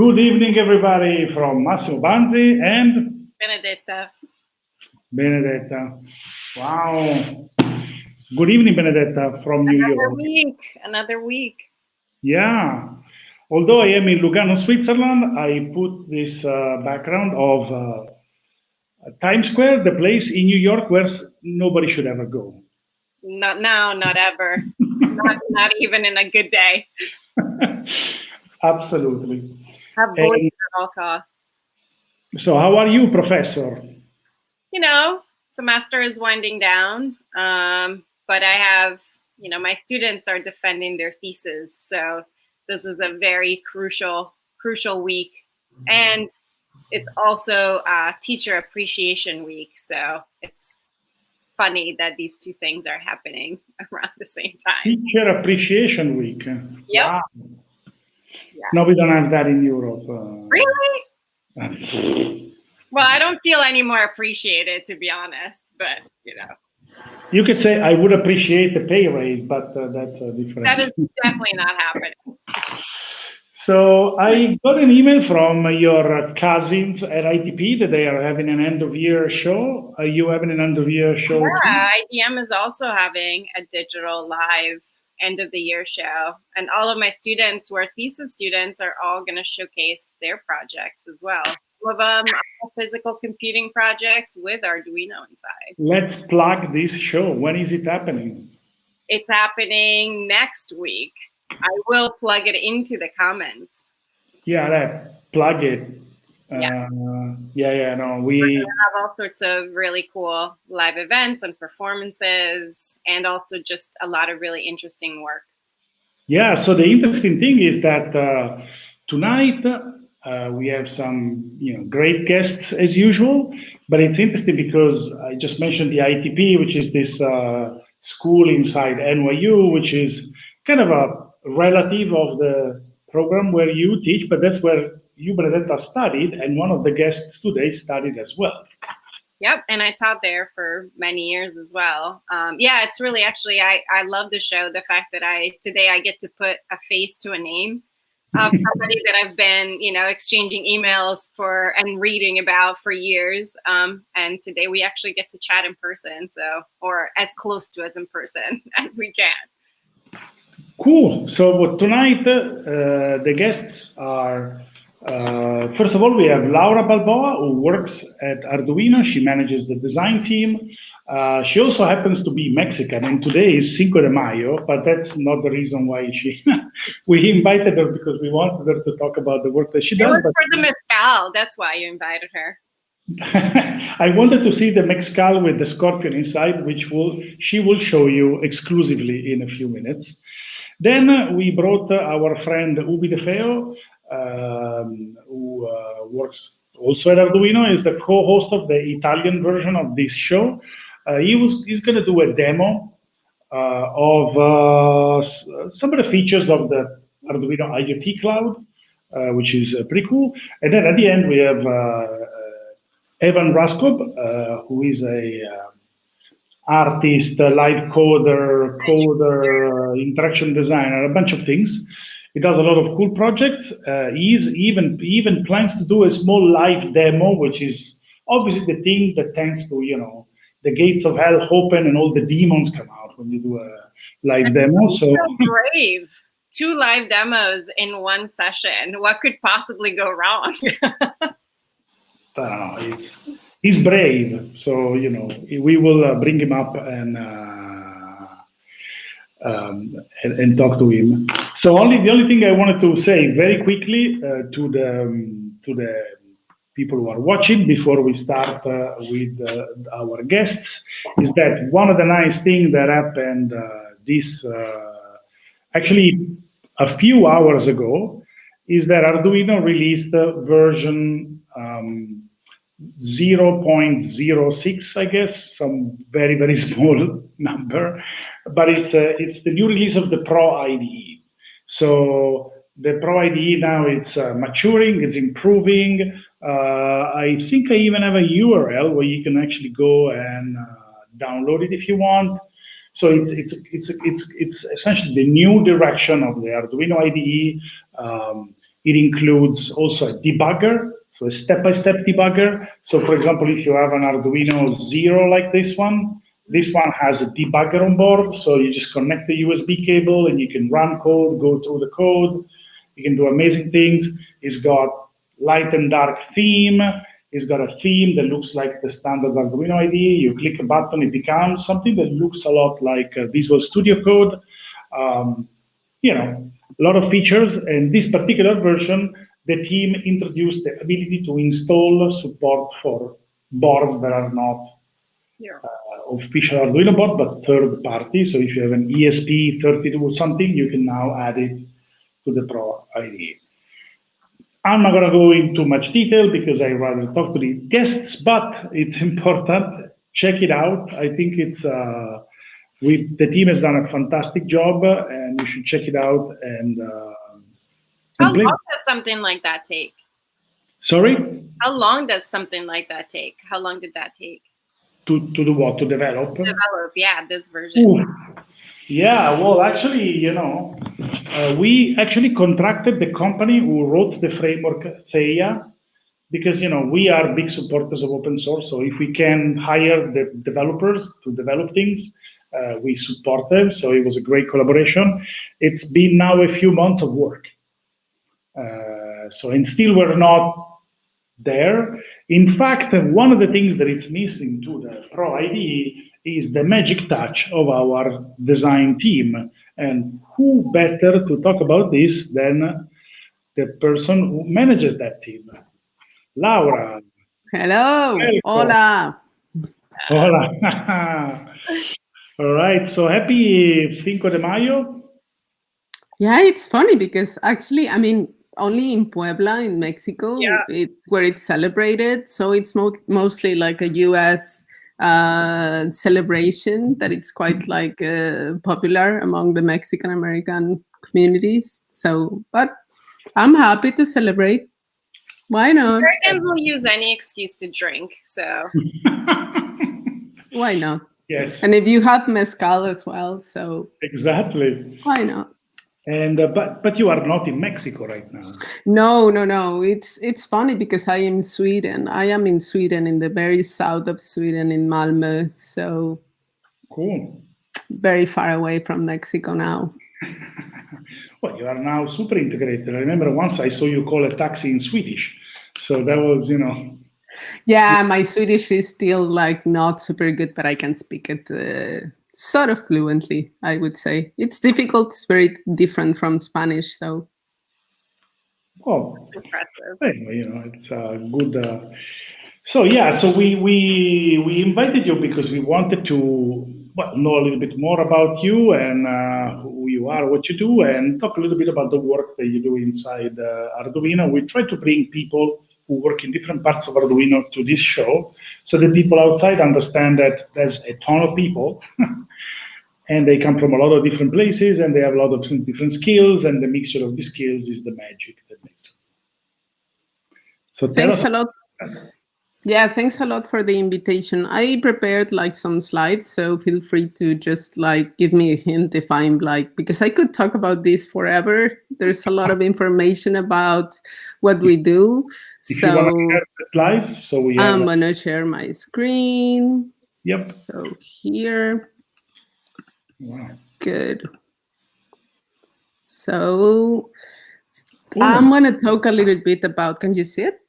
Good evening, everybody, from Massimo Banzi and Benedetta. Benedetta. Wow. Good evening, Benedetta, from New York. Another week. Yeah. Although I am in Lugano, Switzerland, I put this background of Times Square, the place in New York where nobody should ever go. Not now, not ever. not even in a good day. Absolutely. Avoid at all costs. So how are you, Professor? You know, semester is winding down, but I have, my students are defending their thesis. So this is a very crucial week. And it's also Teacher Appreciation Week. So it's funny that these two things are happening around the same time. Teacher Appreciation Week. Yep. Wow. Yeah. No, we don't have that in Europe. Really? Well, I don't feel any more appreciated, to be honest, but, You could say I would appreciate the pay raise, but that's a different. That is definitely not happening. So I got an email from your cousins at ITP that they are having an end-of-year show. Are you having an end-of-year show? Yeah, IDM is also having a digital live end-of-the-year show. And all of my students who are thesis students are all going to showcase their projects as well. Some of them are physical computing projects with Arduino inside. Let's plug this show. When is it happening? It's happening next week. I will plug it into the comments. Yeah, plug it. Yeah. No, We're gonna have all sorts of really cool live events and performances, and also just a lot of really interesting work. Yeah, so the interesting thing is that tonight we have some great guests as usual, but it's interesting because I just mentioned the ITP, which is this school inside NYU, which is kind of a relative of the program where you teach, but that's where you, Benedetta, studied, and one of the guests today studied as well. Yep, and I taught there for many years as well. Yeah, it's really actually, I love the show, the fact that today I get to put a face to a name of somebody that I've been, exchanging emails for and reading about for years. And today we actually get to chat in person, or as close to as in person as we can. Cool. So tonight the guests are, first of all, we have Laura Balboa, who works at Arduino. She manages the design team. She also happens to be Mexican, and today is Cinco de Mayo, but that's not the reason why we invited her, because we wanted her to talk about the work that she does. It was for the mezcal. That's why you invited her. I wanted to see the mezcal with the scorpion inside, which she will show you exclusively in a few minutes. Then we brought our friend Ubi De Feo, who works also at Arduino, is the co-host of the Italian version of this show. He's going to do a demo of some of the features of the Arduino IoT Cloud, which is pretty cool. And then at the end, we have Evan Raskob, who is a artist, live coder, interaction designer, a bunch of things. He does a lot of cool projects. He even plans to do a small live demo, which is obviously the thing that tends to, the gates of hell open and all the demons come out when you do a live demo. So brave. 2 live demos in one session. What could possibly go wrong? I don't know. He's brave, so we will bring him up and talk to him. So the only thing I wanted to say very quickly to the people who are watching before we start with our guests is that one of the nice things that happened actually a few hours ago is that Arduino released version 0.06, I guess, some very, very small number, but it's the new release of the Pro IDE. So the Pro IDE now it's maturing, it's improving. I think I even have a URL where you can actually go and download it if you want. So it's essentially the new direction of the Arduino IDE. It includes also a debugger, so a step-by-step debugger. So for example, if you have an Arduino Zero like this one has a debugger on board. So you just connect the USB cable and you can run code, go through the code. You can do amazing things. It's got light and dark theme. It's got a theme that looks like the standard Arduino IDE. You click a button, it becomes something that looks a lot like Visual Studio Code. A lot of features. And this particular version, the team introduced the ability to install support for boards that are not official Arduino board, but third party. So if you have an ESP32 or something, you can now add it to the Pro IDE. I'm not going to go into much detail because I rather talk to the guests, but it's important. Check it out. I think it's the team has done a fantastic job, and you should check it out. And how long does something like that take? Sorry? How long does something like that take? How long did that take? To do what? To develop? Develop, yeah, this version. Ooh. Yeah, well, actually, we actually contracted the company who wrote the framework, Theia, because, we are big supporters of open source. So if we can hire the developers to develop things, we support them. So it was a great collaboration. It's been now a few months of work. And still we're not there. In fact, one of the things that is missing to the Pro IDE is the magic touch of our design team. And who better to talk about this than the person who manages that team? Laura. Hello. Hola. Hola. All right. So happy Cinco de Mayo. Yeah, it's funny because actually, only in Puebla, in Mexico, it's where it's celebrated. So it's mostly like a U.S. Celebration that it's quite popular among the Mexican American communities. So, but I'm happy to celebrate. Why not? Americans will use any excuse to drink, so why not? Yes. And if you have mezcal as well, so exactly. Why not? And but you are not in Mexico right now. No. It's funny because I am in Sweden. I am in Sweden, in the very south of Sweden, in Malmö. So cool. Very far away from Mexico now. Well, you are now super integrated. I remember once I saw you call a taxi in Swedish. So that was, Yeah, my Swedish is still not super good, but I can speak it sort of fluently, I would say. It's difficult. It's very different from Spanish, so. Oh, anyway, it's good. So we invited you because we wanted to know a little bit more about you and who you are, what you do, and talk a little bit about the work that you do inside Arduino. We try to bring people who work in different parts of Arduino to this show, so that people outside understand that there's a ton of people, and they come from a lot of different places, and they have a lot of different skills, and the mixture of the skills is the magic that makes it. So thanks a lot. Yeah, thanks a lot for the invitation. I prepared some slides, so feel free to just give me a hint if I'm because I could talk about this forever. There's a lot of information about what we do. If you want to share the slides, so I'm gonna share my screen. Yep. So here. Wow. Good. So I'm gonna talk a little bit about. Can you see it?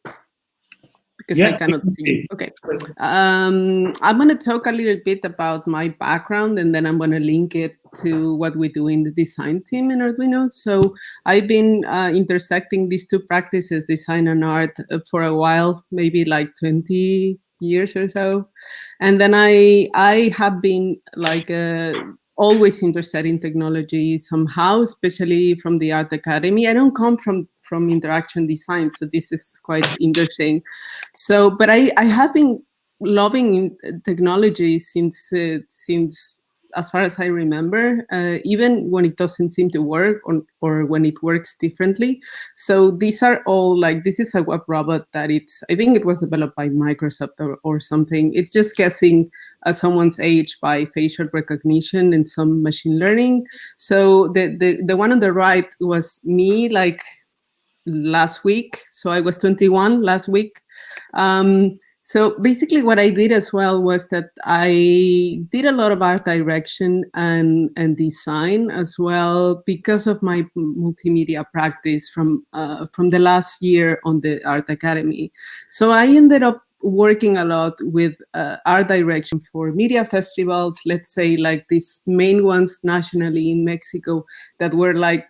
Because I cannot see. Okay. I'm going to talk a little bit about my background, and then I'm going to link it to what we do in the design team in Arduino. So I've been intersecting these two practices, design and art, for a while, maybe 20 years or so. And then I have been always interested in technology somehow, especially from the art academy. I don't come from interaction design, so this is quite interesting. So, but I have been loving technology since as far as I remember, even when it doesn't seem to work or when it works differently. So these are all this is a web robot that I think it was developed by Microsoft or something. It's just guessing someone's age by facial recognition and some machine learning. So the one on the right was me last week. So I was 21 last week. So basically what I did as well was that I did a lot of art direction and design as well because of my multimedia practice from the last year on the Art Academy. So I ended up working a lot with art direction for media festivals, let's say like these main ones nationally in Mexico that were like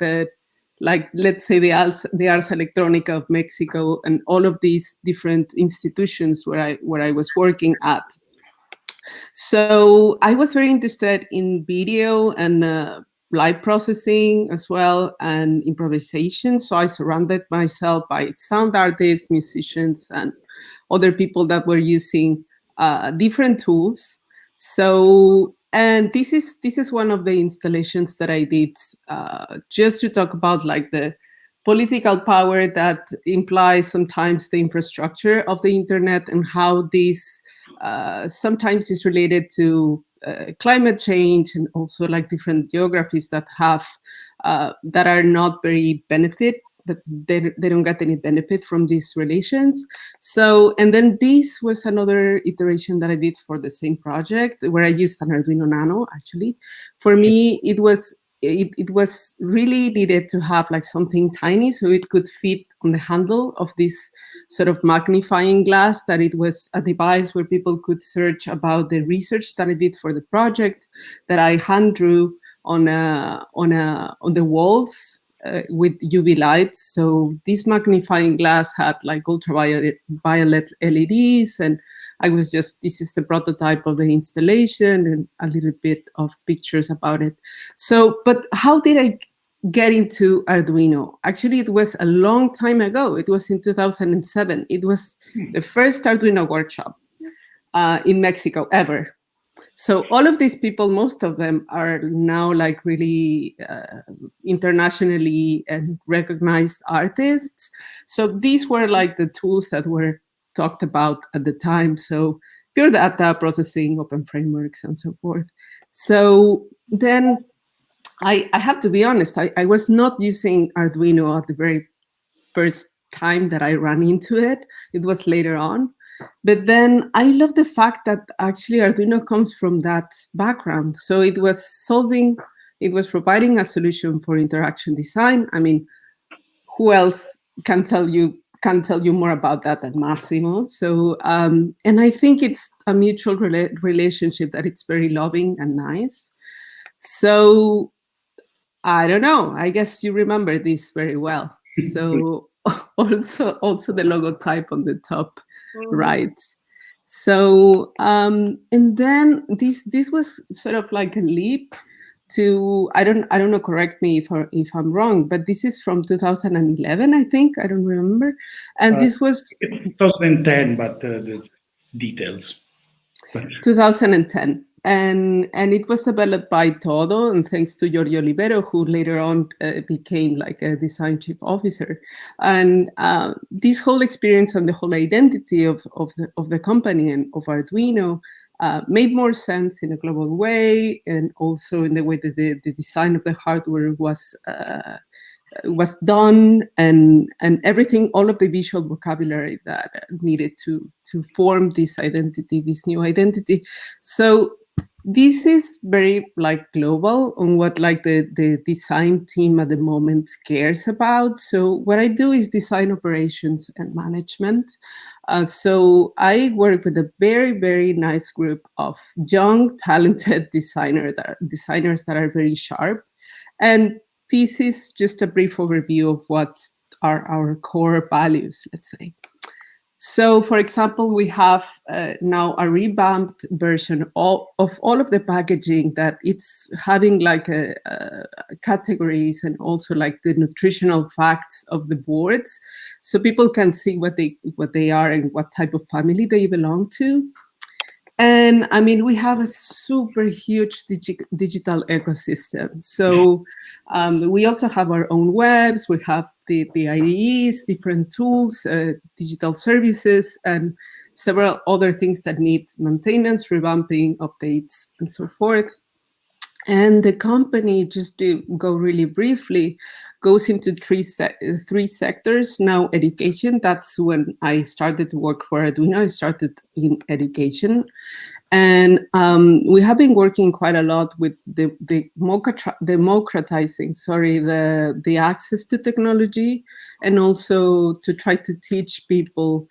let's say the Ars Electronica of Mexico and all of these different institutions where I was working at. So I was very interested in video and live processing as well and improvisation. So I surrounded myself by sound artists, musicians, and other people that were using different tools. So, and this is one of the installations that I did just to talk about like the political power that implies sometimes the infrastructure of the internet and how this sometimes is related to climate change and also like different geographies that have that are not very benefit, that they don't get any benefit from these relations. So, and then this was another iteration that I did for the same project where I used an Arduino Nano. Actually, for me, it was really needed to have like something tiny so it could fit on the handle of this sort of magnifying glass, that it was a device where people could search about the research that I did for the project, that I hand drew on the walls with UV lights. So this magnifying glass had like ultraviolet LEDs, and I was just, this is the prototype of the installation and a little bit of pictures about it. So, but how did I get into Arduino? Actually, it was a long time ago. It was in 2007. It was the first Arduino workshop in Mexico ever. So all of these people, most of them are now like really internationally and recognized artists. So these were like the tools that were talked about at the time. So pure data processing, open frameworks, and so forth. So then I have to be honest, I was not using Arduino at the very first time that I ran into it. It was later on. But then I love the fact that actually Arduino comes from that background. So it was providing a solution for interaction design. I mean, who else can tell you more about that than Massimo? So, and I think it's a mutual relationship that it's very loving and nice. So I don't know, I guess you remember this very well. So also the logotype on the top right. So and then this was sort of like a leap to, I don't know, correct me if I'm wrong, but this is from 2011, I think, I don't remember. And this was 2010, but the details. 2010. And it was developed by Todo, and thanks to Giorgio Libero, who later on became like a design chief officer. And this whole experience and the whole identity of the company and of Arduino made more sense in a global way, and also in the way that the design of the hardware was done, and everything, all of the visual vocabulary that needed to form this identity, this new identity. So this is very like global on what like the design team at the moment cares about. So what I do is design operations and management. So I work with a very, very nice group of young, talented designers that are very sharp. And this is just a brief overview of what are our core values, let's say. So, for example, we have now a revamped version of all of the packaging that it's having like categories and also like the nutritional facts of the boards, so people can see what they are and what type of family they belong to. And I mean, we have a super huge digital ecosystem. So we also have our own webs. We have the IDEs, different tools, digital services, and several other things that need maintenance, revamping, updates, and so forth. And the company, just to go really briefly, goes into three sectors. Now, education, that's when I started to work for Arduino. I started in education. And we have been working quite a lot with democratizing, the access to technology, and also to try to teach people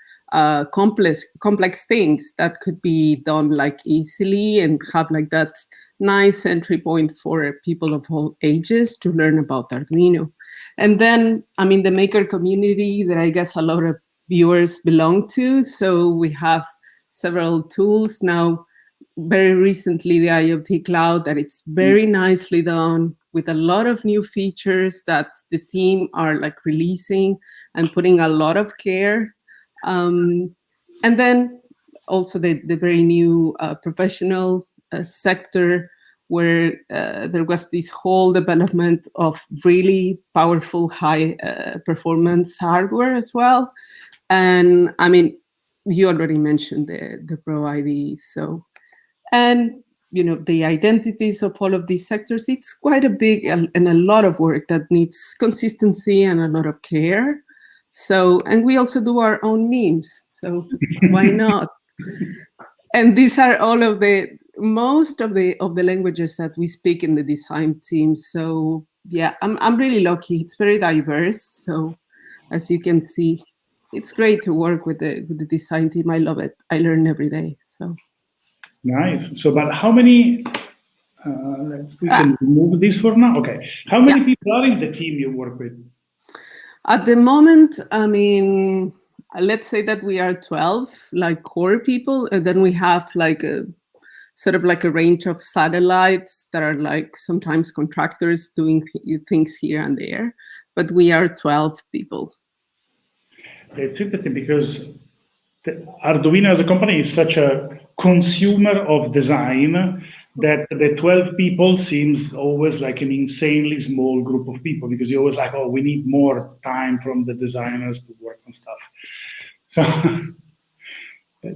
complex things that could be done like easily and have like that nice entry point for people of all ages to learn about Arduino. And then, I mean, the maker community that I guess a lot of viewers belong to. So we have several tools now. Very recently, the IoT Cloud, that it's very nicely done with a lot of new features that the team are like releasing and putting a lot of care. And then also the very new professional sector, where there was this whole development of really powerful high performance hardware as well. And I mean, you already mentioned the Pro ID. So, and you know, the identities of all of these sectors, it's quite a big and a lot of work that needs consistency and a lot of care. So, and we also do our own memes, so why not? And these are all of most of the languages that we speak in the design team. So yeah, I'm really lucky. It's very diverse. So as you can see, it's great to work with the design team. I love it. I learn every day. So nice. So, but how many? We can remove this for now. Okay. How many people are in the team you work with? At the moment, I mean, let's say that we are 12, like core people, and then we have like a sort of like a range of satellites that are like sometimes contractors doing things here and there, but we are 12 people. It's interesting because Arduino as a company is such a consumer of design that the 12 people seems always like an insanely small group of people, because you're always like, oh, we need more time from the designers to work on stuff. So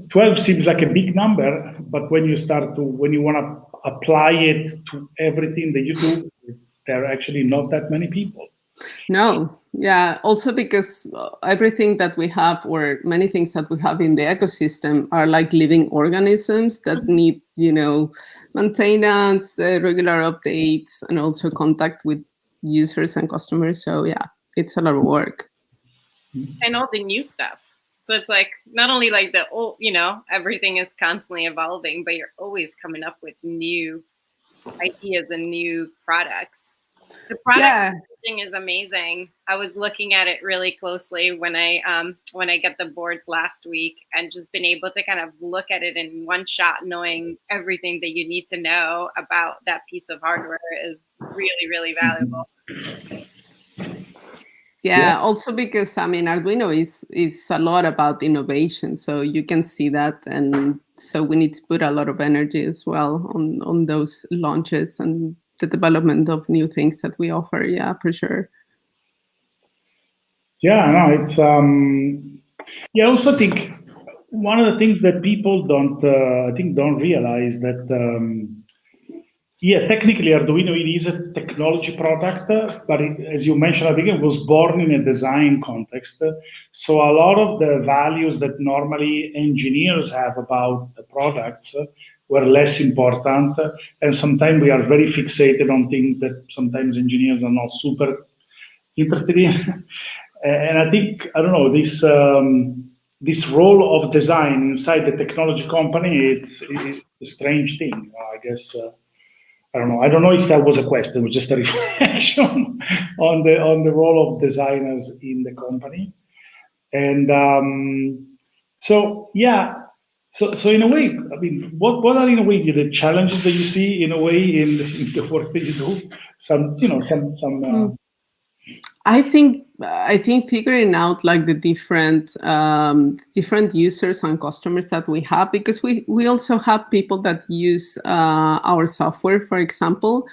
12 seems like a big number, but when you want to apply it to everything that you do, there are actually not that many people. No, yeah. Also because everything that we have, or many things that we have in the ecosystem, are like living organisms that need, you know, maintenance, regular updates, and also contact with users and customers. So yeah, it's a lot of work. And all the new stuff. So it's like not only like the old, you know, everything is constantly evolving, but you're always coming up with new ideas and new products. The product thing is amazing. I was looking at it really closely when I get the boards last week, and just been able to kind of look at it in one shot, knowing everything that you need to know about that piece of hardware is really, really valuable. Yeah, also because I mean, Arduino is a lot about innovation, so you can see that, and so we need to put a lot of energy as well on those launches and the development of new things that we offer. Yeah, for sure. Yeah, no, it's I also think one of the things that people don't realize that technically Arduino, it is a technology product, but as you mentioned at the beginning, it was born in a design context. So a lot of the values that normally engineers have about the products were less important, and sometimes we are very fixated on things that sometimes engineers are not super interested in. And I think, I don't know, this role of design inside the technology company, it's a strange thing, I guess. I don't know if that was a question. It was just a reflection on the role of designers in the company. And so in a way, I mean, what are in a way the challenges that you see in a way in the work that you do? I think figuring out like the different users and customers that we have, because we also have people that use our software, for example.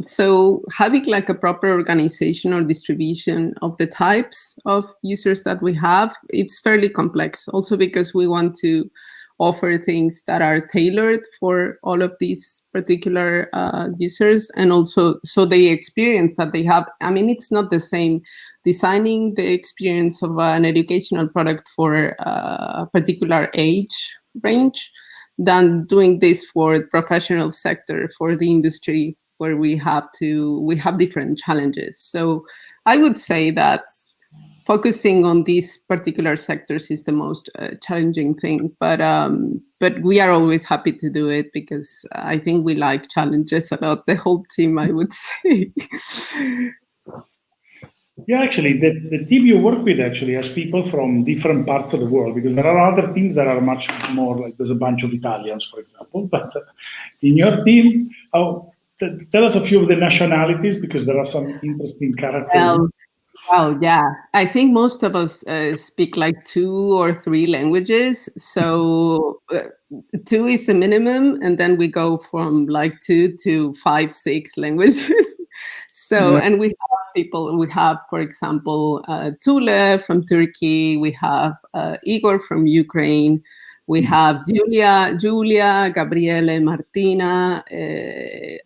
So having like a proper organization or distribution of the types of users that we have, it's fairly complex. Also because we want to offer things that are tailored for all of these particular users, and also so the experience that they have. I mean, it's not the same designing the experience of an educational product for a particular age range than doing this for the professional sector, for the industry, where we have different challenges. So I would say that focusing on these particular sectors is the most challenging thing, but we are always happy to do it because I think we like challenges a lot, the whole team, I would say. Yeah, actually, the team you work with actually has people from different parts of the world, because there are other teams that are much more like there's a bunch of Italians, for example. But in your team, tell us a few of the nationalities, because there are some interesting characters. Well, yeah, I think most of us speak like 2 or 3 languages. So 2 is the minimum, and then we go from like 2 to 5, 6 languages. So, yeah. And we have, for example, Tule from Turkey. We have Igor from Ukraine. We have Julia, Gabriele, Martina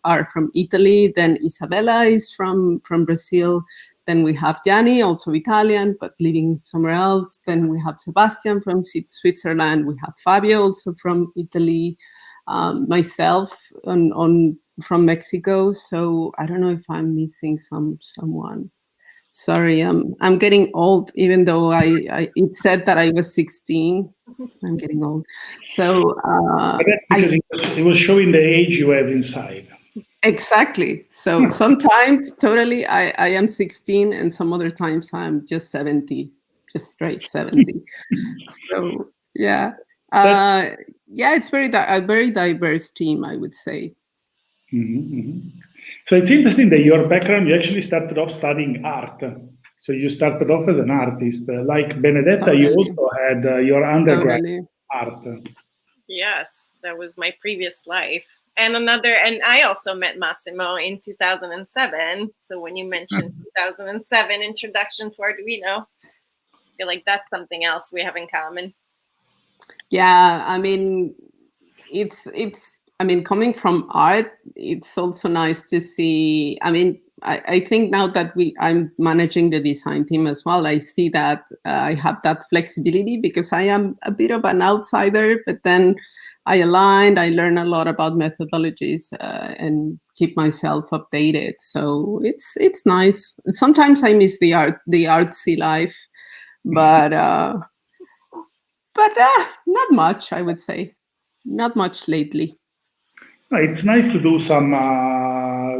are from Italy. Then Isabella is from Brazil. Then we have Gianni, also Italian, but living somewhere else. Then we have Sebastian from Switzerland. We have Fabio, also from Italy. Myself from Mexico. So I don't know if I'm missing someone. Sorry, I'm getting old. Even though it said that I was 16, I'm getting old. So because it was showing the age you have inside. Exactly. So sometimes totally I am 16, and some other times I'm just 70, just straight 70. So yeah. Yeah, it's a very diverse team, I would say. Mm-hmm, mm-hmm. So it's interesting that your background, you actually started off studying art. So you started off as an artist. Like Benedetta, totally. You also had your undergrad art. Yes, that was my previous life. And I also met Massimo in 2007. So when you mentioned 2007 introduction to Arduino, I feel like that's something else we have in common. Yeah, I mean, coming from art, it's also nice to see. I mean, I think now that I'm managing the design team as well, I see that I have that flexibility because I am a bit of an outsider, but then I learn a lot about methodologies and keep myself updated. So it's nice. Sometimes I miss the artsy life, but not much, I would say. Not much lately. It's nice to do some.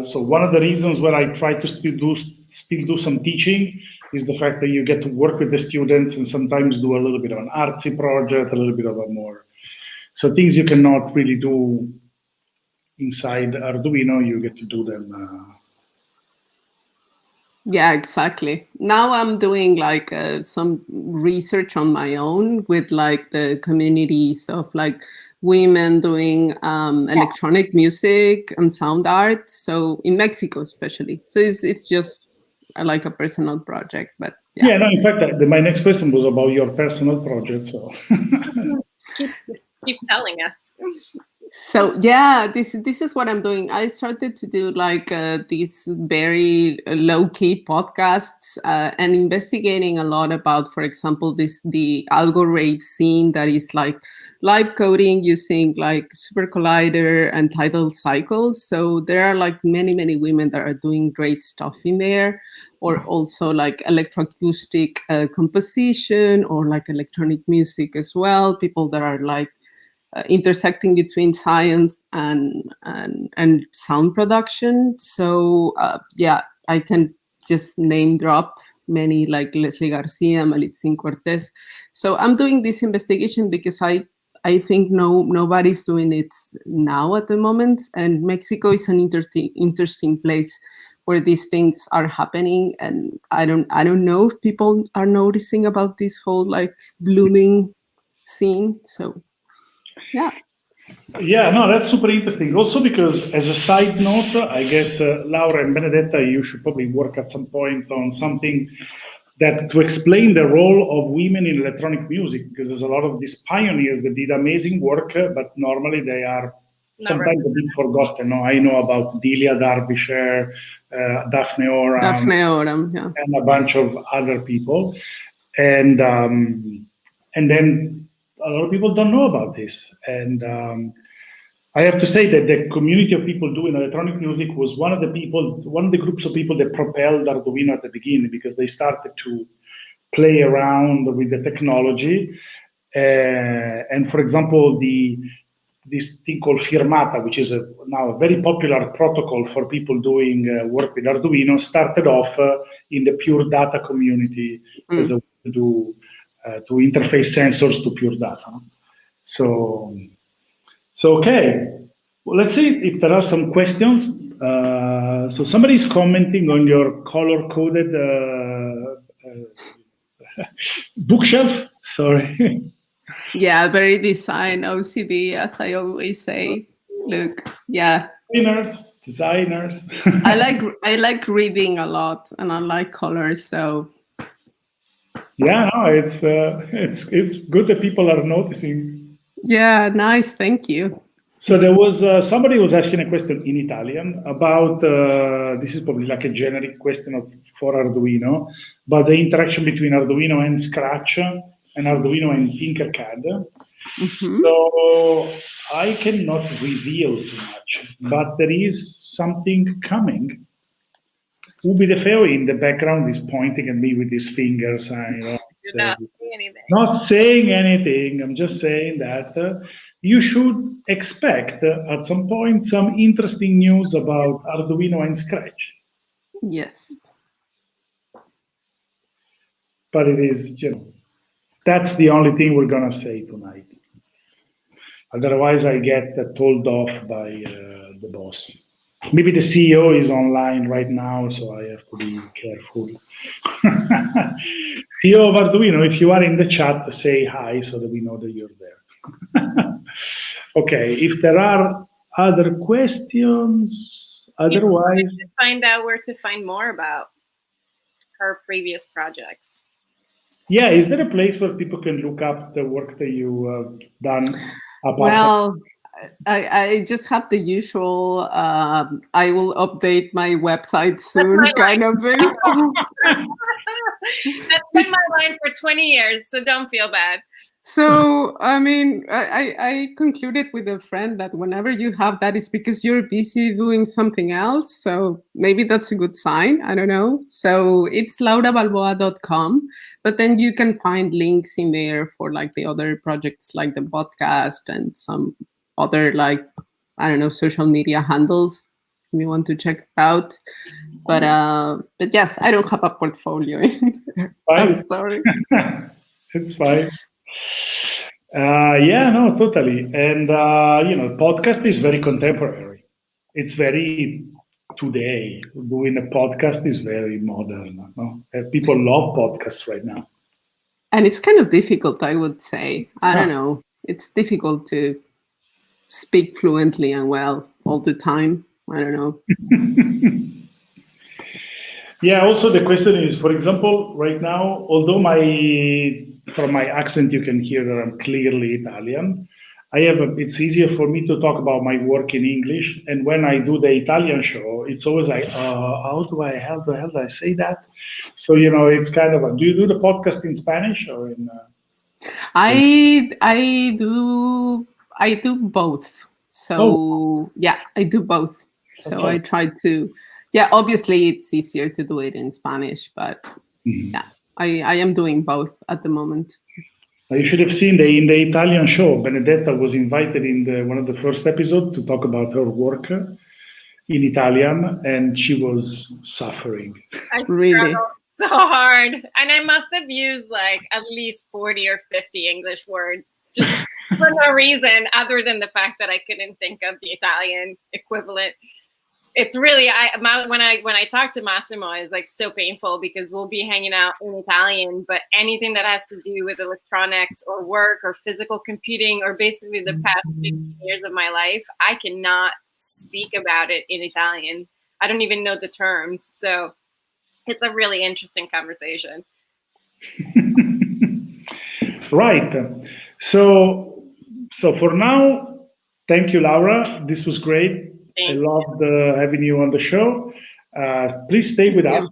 So one of the reasons where I try to still do some teaching is the fact that you get to work with the students and sometimes do a little bit of an artsy project, a little bit of a more. So things you cannot really do inside Arduino, you get to do them. Yeah, exactly. Now I'm doing like some research on my own with like the communities of like women doing electronic music and sound art. So in Mexico, especially. So it's just like a personal project, but yeah. Yeah, no, in fact, my next question was about your personal project. So keep telling us. So yeah, this is what I'm doing. I started to do like these very low-key podcasts and investigating a lot about, for example, the algo rave scene that is like live coding using like Super Collider and tidal cycles. So there are like many women that are doing great stuff in there, or also like electroacoustic composition or like electronic music as well. People that are like intersecting between science and sound production. So yeah, I can just name drop many like Leslie Garcia, Malitzin Cortez. So I'm doing this investigation because I think nobody's doing it now at the moment, and Mexico is an interesting place where these things are happening, and I don't know if people are noticing about this whole like blooming scene. So yeah. Yeah, no, that's super interesting. Also because as a side note, I guess Laura and Benedetta, you should probably work at some point on something that to explain the role of women in electronic music, because there's a lot of these pioneers that did amazing work, but normally they are sometimes a bit forgotten. No? I know about Delia Derbyshire, Daphne Oram, yeah, and a bunch of other people, and then a lot of people don't know about this. And I have to say that the community of people doing electronic music was one of the groups of people that propelled Arduino at the beginning, because they started to play around with the technology. And for example, this thing called Firmata, which is now a very popular protocol for people doing work with Arduino, started off in the pure data community as a way to interface sensors to pure data. So okay, well, let's see if there are some questions. So somebody's commenting on your color-coded bookshelf. Sorry. Yeah, very design OCD, as I always say. Look, yeah. Designers. I like reading a lot, and I like colors. So. Yeah, no, it's good that people are noticing. Yeah, nice. Thank you. So there was somebody was asking a question in Italian about this is probably like a generic question for Arduino, but the interaction between Arduino and Scratch and Arduino and Tinkercad. So I cannot reveal too much, but there is something coming. Ubi De Feo in the background is pointing at me with his fingers. Not saying anything. I'm just saying that you should expect at some point some interesting news about Arduino and Scratch. Yes. But it is, that's the only thing we're going to say tonight. Otherwise, I get told off by the boss. Maybe the CEO is online right now, so I have to be careful. CEO of Arduino, if you are in the chat, say hi so that we know that you're there. Okay, if there are other questions, otherwise... Find out where to find more about her previous projects. Yeah, is there a place where people can look up the work that you have done? Well, I just have the usual, I will update my website soon kind of thing. That's been my line for 20 years, so don't feel bad. So, I mean, I concluded with a friend that whenever you have that, it's because you're busy doing something else. So maybe that's a good sign. I don't know. So it's laurabalboa.com, but then you can find links in there for like the other projects, like the podcast and some other like, I don't know, social media handles if you want to check it out. But yes, I don't have a portfolio in there. I'm sorry. It's fine. Yeah, no, totally. And, podcast is very contemporary. It's very today. Doing a podcast is very modern. No? People love podcasts right now. And it's kind of difficult, I would say. I don't know. It's difficult to speak fluently and well all the time. I don't know. Yeah, also the question is, for example, right now, although from my accent you can hear that I'm clearly Italian, it's easier for me to talk about my work in English. And when I do the Italian show, it's always like, how the hell do I say that? So, it's kind of do you do the podcast in Spanish or in? I do both. So yeah, I do both. So I try to, obviously it's easier to do it in Spanish, but yeah, I am doing both at the moment. You should have seen in the Italian show, Benedetta was invited in one of the first episodes to talk about her work in Italian, and she was suffering. I really so hard, and I must have used like at least 40 or 50 English words just for no reason other than the fact that I couldn't think of the Italian equivalent. It's really when I talk to Massimo, it's like so painful because we'll be hanging out in Italian, but anything that has to do with electronics or work or physical computing or basically the past 15 years of my life, I cannot speak about it in Italian. I don't even know the terms, so it's a really interesting conversation. Right. So for now, thank you, Laura. This was great. I loved having you on the show. Please stay with us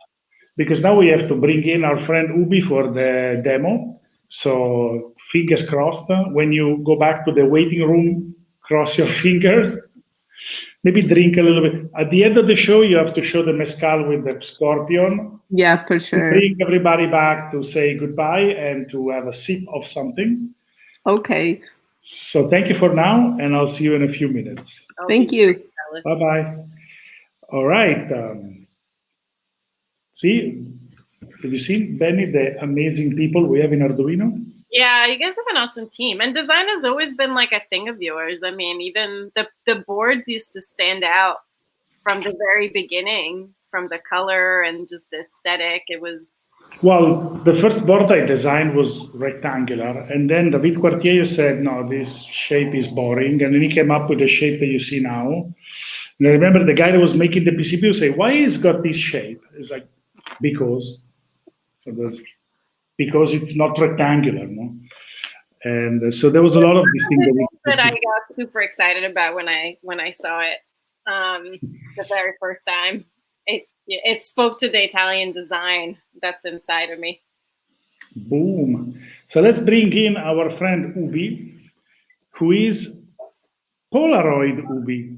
because now we have to bring in our friend Ubi for the demo. So fingers crossed. When you go back to the waiting room, cross your fingers. Maybe drink a little bit. At the end of the show, you have to show the mezcal with the scorpion. Yeah, for sure. Bring everybody back to say goodbye and to have a sip of something. Okay. So thank you for now, and I'll see you in a few minutes. Thank you. Bye-bye. All right. See, have you seen, Benny, the amazing people we have in Arduino? Yeah, you guys have an awesome team. And design has always been like a thing of yours. I mean, even the boards used to stand out from the very beginning, from the color and just the aesthetic. It was... Well, the first board I designed was rectangular. And then David Quartier said, no, this shape is boring. And then he came up with the shape that you see now. And I remember the guy that was making the PCB would say, why is got this shape? It's like, because. So there's... because it's not rectangular, no? And so there was a lot of these things that I got super excited about when I saw it the very first time. It spoke to the Italian design that's inside of me. Boom. So let's bring in our friend Ubi, who is Polaroid Ubi.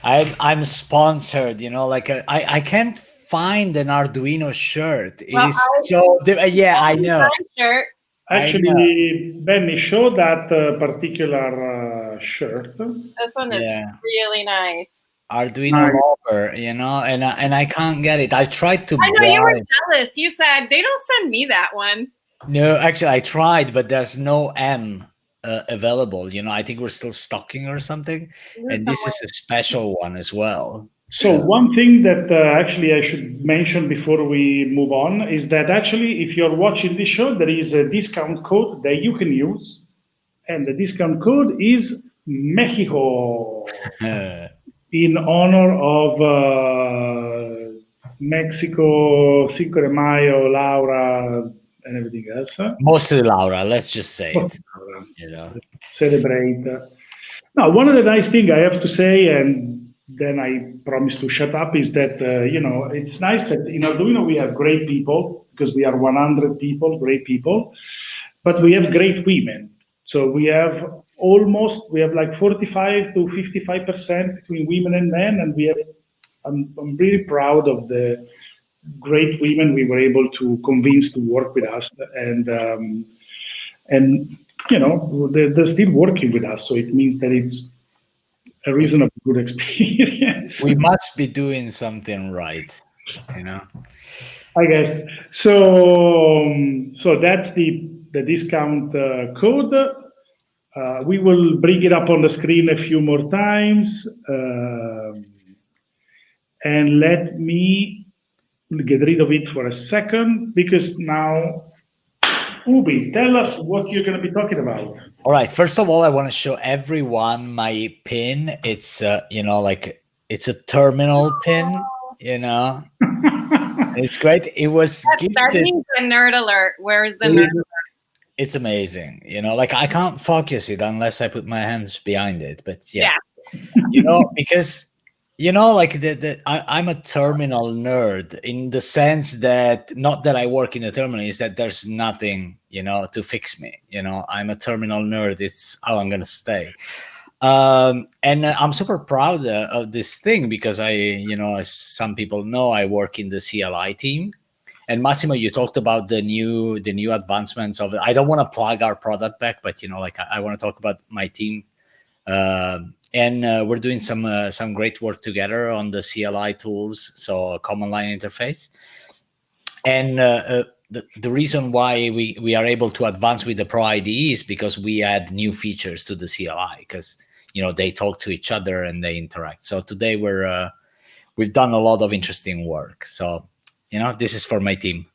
I'm sponsored, you know, like I can't find an Arduino shirt. It is so yeah, I know. Shirt. Actually, Benny, show that particular shirt. This one is really nice. Arduino lover, you know, and I can't get it. I tried to. I know you were jealous. You said they don't send me that one. No, actually, I tried, but there's no M available. You know, I think we're still stocking or something, and this is a special one as well. So one thing that actually I should mention before we move on is that actually if you're watching this show, there is a discount code that you can use. And the discount code is Mexico in honor of Mexico, Cinco de Mayo, Laura, and everything else. Mostly Laura, let's just say it. You know. Celebrate. Now, one of the nice things I have to say, and then I promise to shut up, is that, you know, it's nice that in Arduino we have great people, because we are 100 people, great people, but we have great women. So we have like 45 to 55% between women and men, and we have, I'm really proud of the great women we were able to convince to work with us, and you know, they're still working with us, so it means that it's a reasonably good experience. We must be doing something right, you know. I guess so. So that's the discount code. We will bring it up on the screen a few more times, and let me get rid of it for a second, because now, Ubi, tell us what you're going to be talking about. All right. First of all, I want to show everyone my pin. It's you know, like it's a terminal pin. You know, it's great. It was gifted. That means a nerd alert. Where's the nerd alert? It's amazing. You know, like I can't focus it unless I put my hands behind it. But yeah. You know, because you know, like I'm a terminal nerd in the sense that not that I work in a terminal, is that there's nothing, you know, to fix me. You know, I'm a terminal nerd. It's how I'm gonna stay. And I'm super proud of this thing because I, you know, as some people know, I work in the CLI team. And Massimo, you talked about the new advancements of it. I don't want to plug our product back, but you know, like I want to talk about my team. And we're doing some great work together on the CLI tools, so a command line interface. And the reason why we are able to advance with the Pro IDE is because we add new features to the CLI, because you know they talk to each other and they interact. So today we've done a lot of interesting work. So you know, this is for my team.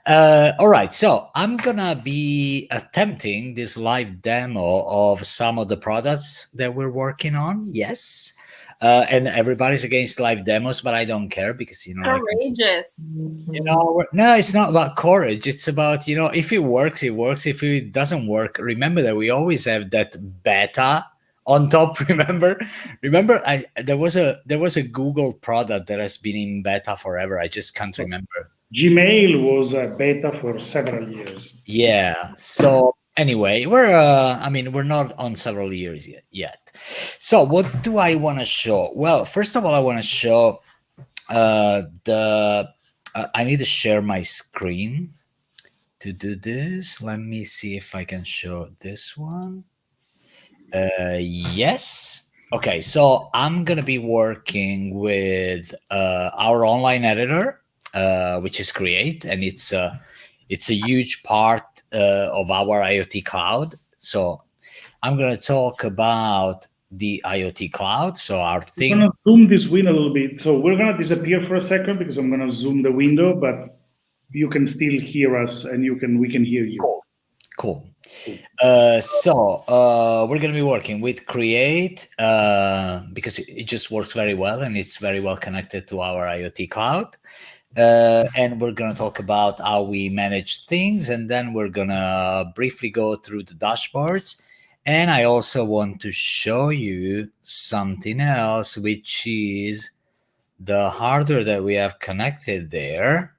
All right, so I'm gonna be attempting this live demo of some of the products that we're working on. Yes. And everybody's against live demos, but I don't care because courageous. No, it's not about courage. It's about if it works, it works. If it doesn't work, remember that we always have that beta on top. Remember, there was a Google product that has been in beta forever. I just can't remember. Gmail was a beta for several years. Yeah. So anyway, we're not on several years yet. So what do I want to show? Well, first of all, I want to show I need to share my screen to do this. Let me see if I can show this one. Yes. Okay, so I'm gonna be working with our online editor, which is Create, and it's a huge part of our IoT cloud. So I'm gonna talk about the IoT cloud. So our thing. I'm gonna zoom this window a little bit. So we're gonna disappear for a second because I'm gonna zoom the window, but you can still hear us, and we can hear you. Cool. So we're going to be working with Create because it just works very well and it's very well connected to our IoT cloud. And we're going to talk about how we manage things, and then we're going to briefly go through the dashboards. And I also want to show you something else, which is the hardware that we have connected there.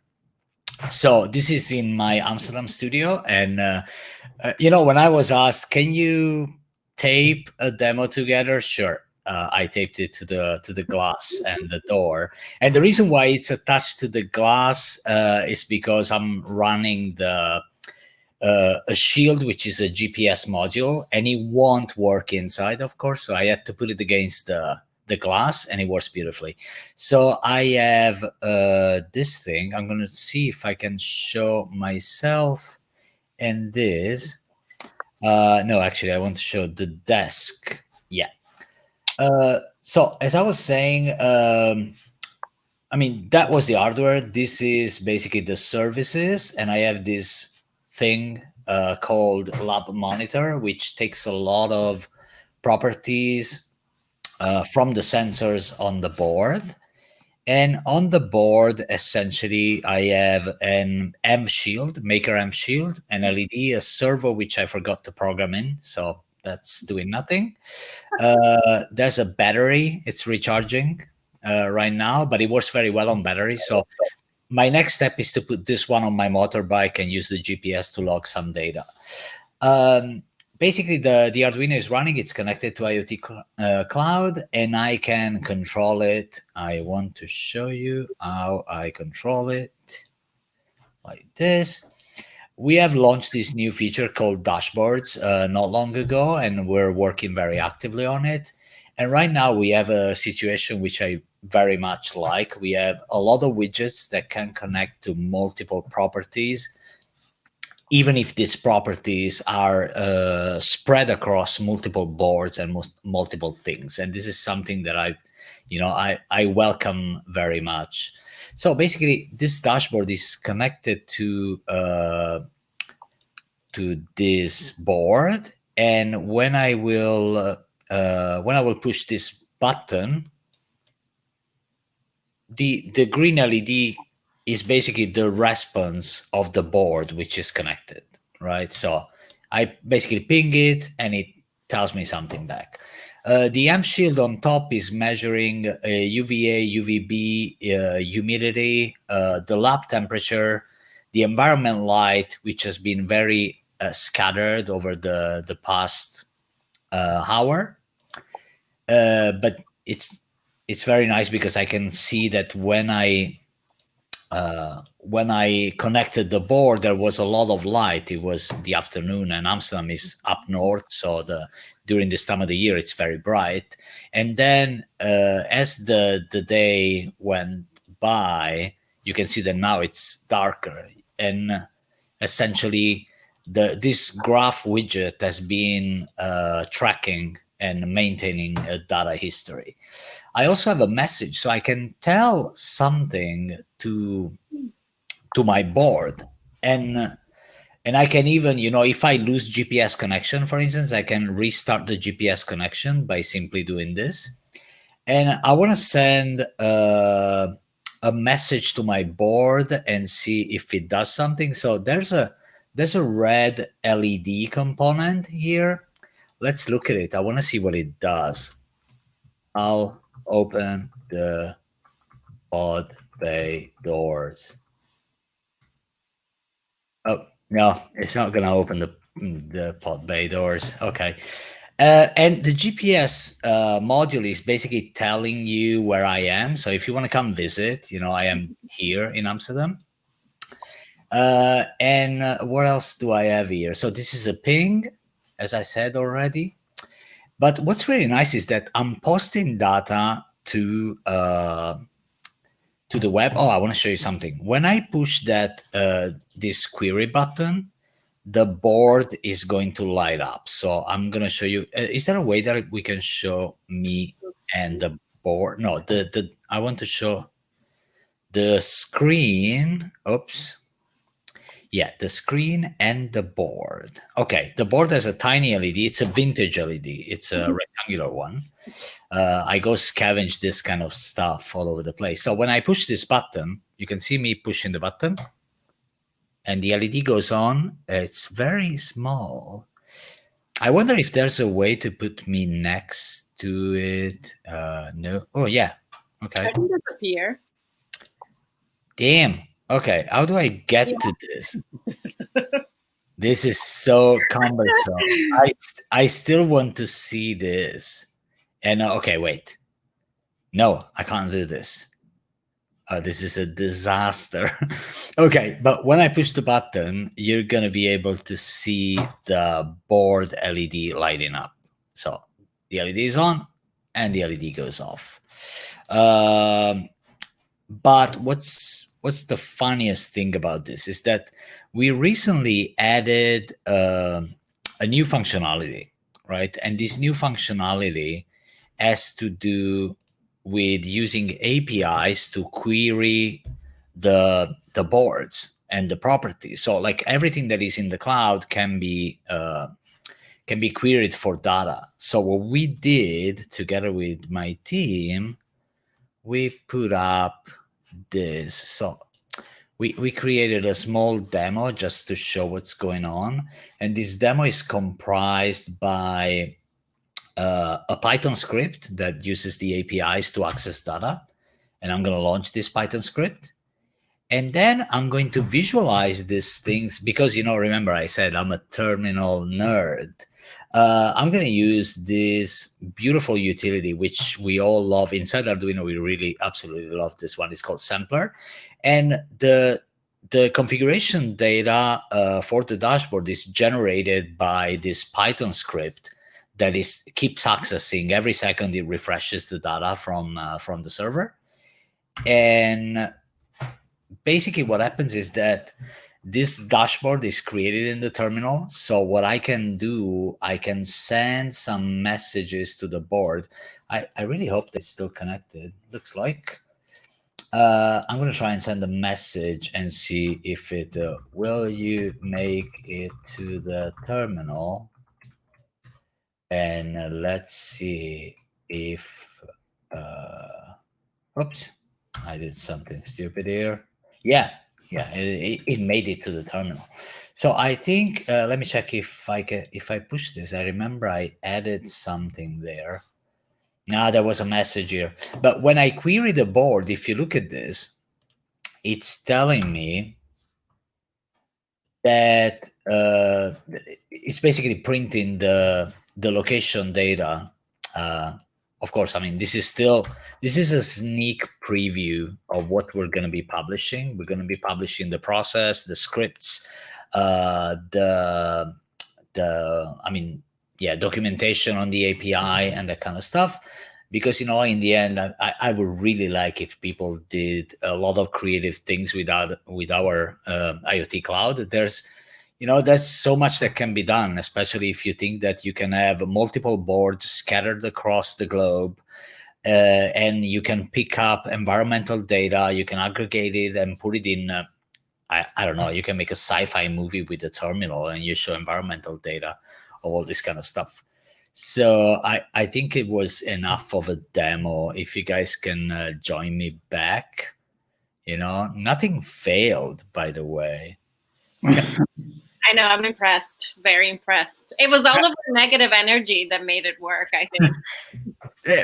So this is in my Amsterdam studio, and when I was asked, "Can you tape a demo together?" Sure, I taped it to the glass and the door. And the reason why it's attached to the glass is because I'm running a shield, which is a GPS module, and it won't work inside, of course. So I had to put it against the glass, and it works beautifully. So I have this thing. I'm going to see if I can show myself and this. No, actually, I want to show the desk. Yeah. So as I was saying, that was the hardware. This is basically the services, and I have this thing called Lab Monitor, which takes a lot of properties from the sensors on the board. And on the board, essentially, I have an M shield, Maker M shield, an LED, a servo, which I forgot to program in. So that's doing nothing. There's a battery. It's recharging right now, but it works very well on battery. So my next step is to put this one on my motorbike and use the GPS to log some data. Basically, the Arduino is running. It's connected to IoT cloud, and I can control it. I want to show you how I control it like this. We have launched this new feature called dashboards not long ago, and we're working very actively on it. And right now we have a situation which I very much like. We have a lot of widgets that can connect to multiple properties, even if these properties are spread across multiple boards and multiple things. And this is something that I welcome very much. So basically, this dashboard is connected to this board, and when I will push this button, the green LED is basically the response of the board which is connected, right? So I basically ping it and it tells me something back. The M shield on top is measuring UVA, UVB, humidity, the lab temperature, the environment light, which has been very scattered over the past hour. But it's very nice because I can see that when I connected the board, there was a lot of light. It was the afternoon, and Amsterdam is up north, so during this time of the year, it's very bright. And then as the day went by, you can see that now it's darker. And essentially, this graph widget has been tracking and maintaining a data history. I also have a message, so I can tell something to my board, and I can even, if I lose GPS connection, for instance, I can restart the GPS connection by simply doing this. and I want to send a message to my board and see if it does something. So there's a red LED component here. Let's look at it. I want to see what it does. I'll open the pod bay doors. Oh, no, it's not going to open the pod bay doors. Okay. And the GPS module is basically telling you where I am. So if you want to come visit, I am here in Amsterdam. And what else do I have here? So this is a ping, as I said already. But what's really nice is that I'm posting data to the web. Oh, I want to show you something. When I push that this query button, the board is going to light up. So I'm going to show you. Is there a way that we can show me and the board? No, I want to show the screen. Oops. Yeah, the screen and the board. Okay, the board has a tiny LED. It's a vintage LED. It's a rectangular one. I go scavenge this kind of stuff all over the place. So when I push this button, you can see me pushing the button. And the LED goes on. It's very small. I wonder if there's a way to put me next to it. No. Oh, yeah. Okay. I can disappear. Damn. Okay. How do I get to this? This is so cumbersome. I still want to see this. And okay, wait. No, I can't do this. This is a disaster. Okay, but when I push the button, you're going to be able to see the board LED lighting up. So the LED is on and the LED goes off. But what's the funniest thing about this is that we recently added a new functionality, right? And this new functionality has to do with using APIs to query the boards and the properties. So like everything that is in the cloud can be queried for data. So what we did together with my team, we put up this. So we created a small demo just to show what's going on. And this demo is comprised by a Python script that uses the APIs to access data. And I'm going to launch this Python script. And then I'm going to visualize these things because, remember I said I'm a terminal nerd. I'm going to use this beautiful utility, which we all love. Inside Arduino, we really absolutely love this one. It's called Sampler. And the configuration data for the dashboard is generated by this Python script that keeps accessing every second. It refreshes the data from the server. And basically what happens is that this dashboard is created in the terminal. So what I can do, I can send some messages to the board. I really hope they're still connected. Looks like. I'm going to try and send a message and see if it will you make it to the terminal. And let's see if, oops, I did something stupid here. Yeah, it made it to the terminal. So I think, let me check if I push this. I remember I added something there. Now there was a message here. But when I query the board, if you look at this, it's telling me that it's basically printing the location data. Of course, I mean, this is a sneak preview of what we're going to be publishing. We're going to be publishing the process, the scripts, documentation on the API and that kind of stuff. Because, in the end, I would really like if people did a lot of creative things with our IoT cloud. There's so much that can be done, especially if you think that you can have multiple boards scattered across the globe, and you can pick up environmental data, you can aggregate it and put it in, I don't know, you can make a sci-fi movie with a terminal and you show environmental data of all this kind of stuff. So I think it was enough of a demo. If you guys can join me back, nothing failed, by the way. I know, I'm impressed, very impressed. It was all of the negative energy that made it work, I think.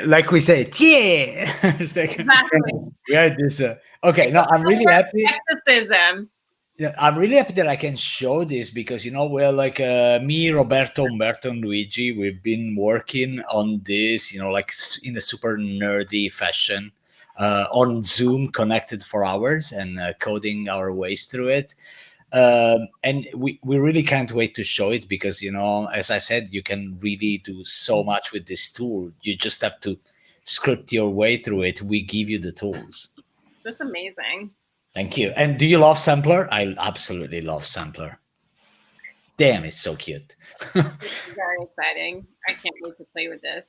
Like we say, yeah. It's like, exactly. We had this. Okay, no, I'm really happy. Skepticism. Yeah, I'm really happy that I can show this because we're like me, Roberto, Umberto, and Luigi. We've been working on this, like in a super nerdy fashion on Zoom, connected for hours and coding our ways through it. And we really can't wait to show it because as I said, you can really do so much with this tool. You just have to script your way through it. We give you the tools. That's amazing. Thank you. And do you love Sampler? I absolutely love Sampler. Damn, it's so cute. It's very exciting. I can't wait to play with this.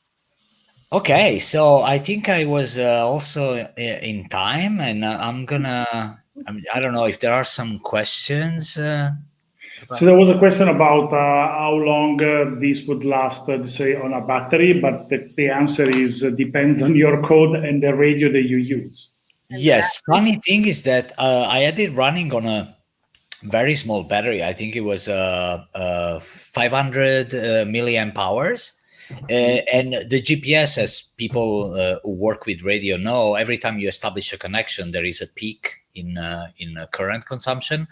Okay, so I think I was also in time, and I don't know if there are some questions. So there was a question about how long this would last, say, on a battery, but the answer is depends on your code and the radio that you use. Yes, funny thing is that I had it running on a very small battery. I think it was 500 milliamp hours. And the GPS, as people who work with radio know, every time you establish a connection, there is a peak in current consumption.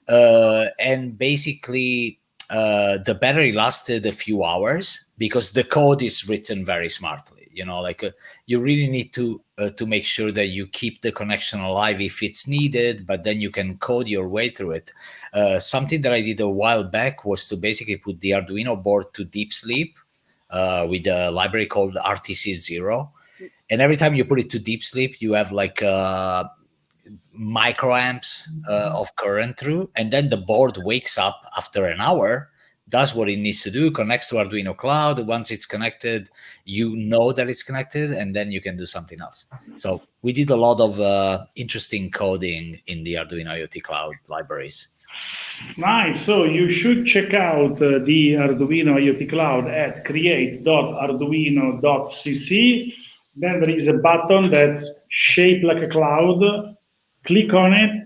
And basically, the battery lasted a few hours because the code is written very smartly. You really need to make sure that you keep the connection alive if it's needed, but then you can code your way through it. Something that I did a while back was to basically put the Arduino board to deep sleep with a library called RTC0. And every time you put it to deep sleep, you have like microamps of current through, and then the board wakes up after an hour, does what it needs to do, connects to Arduino Cloud. Once it's connected, you know that it's connected, and then you can do something else. So we did a lot of interesting coding in the Arduino IoT Cloud libraries. Nice. So you should check out the Arduino IoT Cloud at create.arduino.cc. Then there is a button that's shaped like a cloud. Click on it.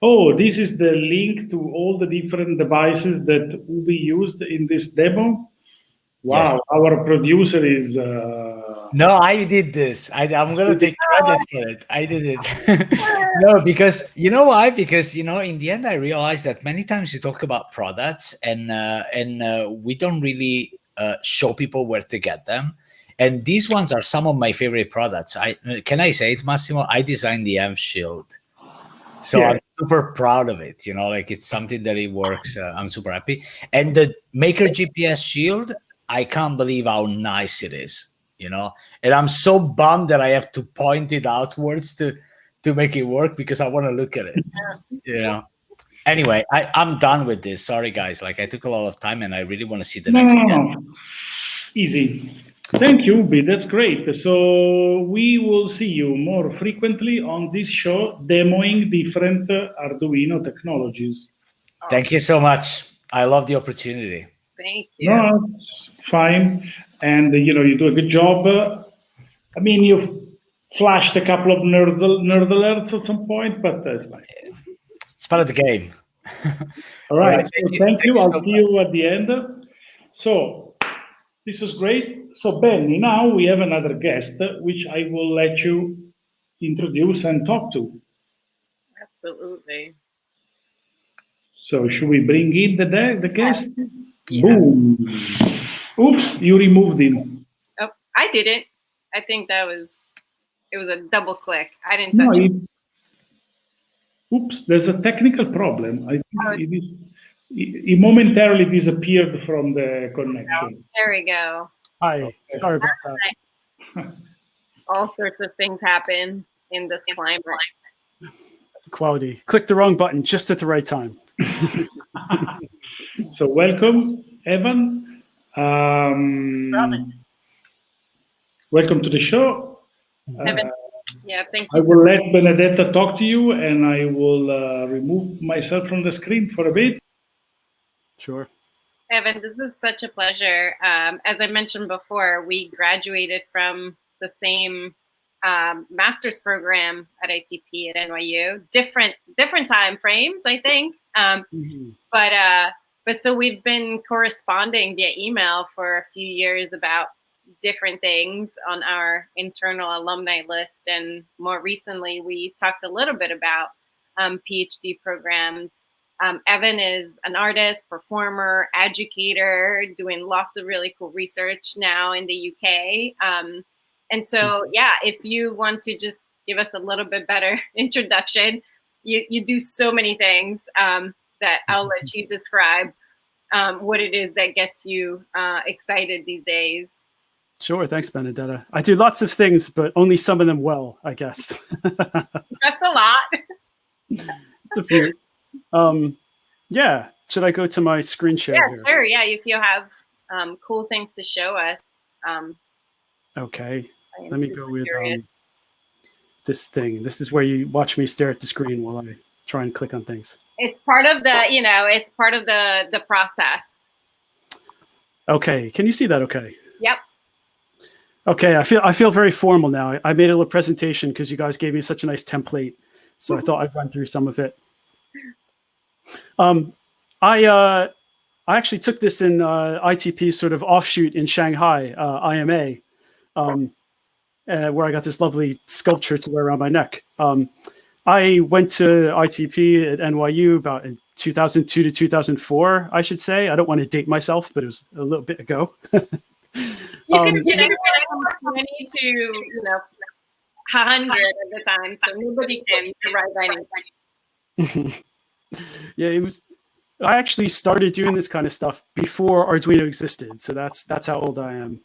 Oh, this is the link to all the different devices that will be used in this demo. Wow, yes. Our producer is... No, I did this. I'm going to take credit for it. I did it. No, because you know why? Because, in the end, I realized that many times you talk about products and we don't really show people where to get them. And these ones are some of my favorite products. Can I say it, Massimo? I designed the AMP shield. So yeah. I'm super proud of it. It's something that it works. I'm super happy. And the Maker GPS shield, I can't believe how nice it is, and I'm so bummed that I have to point it outwards to make it work because I want to look at it, Anyway, I'm done with this. Sorry, guys. I took a lot of time and I really want to see the next one. Easy. Thank you, Ubi. That's great. So we will see you more frequently on this show, demoing different Arduino technologies. Thank you so much. I love the opportunity. Thank you. No, it's fine. And, you do a good job. You've flashed a couple of nerd alerts at some point, but that's fine. It's part of the game. All right. Thank you. I'll see you at the end. So this was great. So, Benny, now we have another guest, which I will let you introduce and talk to. Absolutely. So, should we bring in the guest? Yeah. Boom. Oops, you removed him. Oh, I didn't. I think it was a double click. I didn't touch it. Oops, there's a technical problem. I think it momentarily disappeared from the connection. There we go. Hi, sorry about that. All sorts of things happen in this climate. Quality. Click the wrong button just at the right time. So welcome, Evan. Welcome to the show. Evan. Yeah, thank you. I will let Benedetta talk to you, and I will remove myself from the screen for a bit. Sure. Evan, this is such a pleasure. As I mentioned before, we graduated from the same master's program at ITP at NYU. Different time frames, I think. But so we've been corresponding via email for a few years about different things on our internal alumni list, and more recently, we talked a little bit about PhD programs. Evan is an artist, performer, educator, doing lots of really cool research now in the UK. And so, yeah, if you want to just give us a little bit better introduction, you do so many things that I'll let you describe what it is that gets you excited these days. Sure, thanks, Benedetta. I do lots of things, but only some of them well, I guess. That's a lot. It's a few. Yeah, should I go to my screen share here? Sure. Yeah, if you have cool things to show us. Okay, let me go with this thing. This is where you watch me stare at the screen while I try and click on things. It's part of the, it's part of the process. Okay, can you see that okay? Yep. Okay, I feel very formal now. I made a little presentation because you guys gave me such a nice template, so I thought I'd run through some of it. I actually took this in ITP's sort of offshoot in Shanghai, IMA, where I got this lovely sculpture to wear around my neck. I went to ITP at NYU about in 2002 to 2004, I should say. I don't want to date myself, but it was a little bit ago. You can get 20 to 100 at the time, so nobody can write anything. Yeah, it was. I actually started doing this kind of stuff before Arduino existed, so that's how old I am.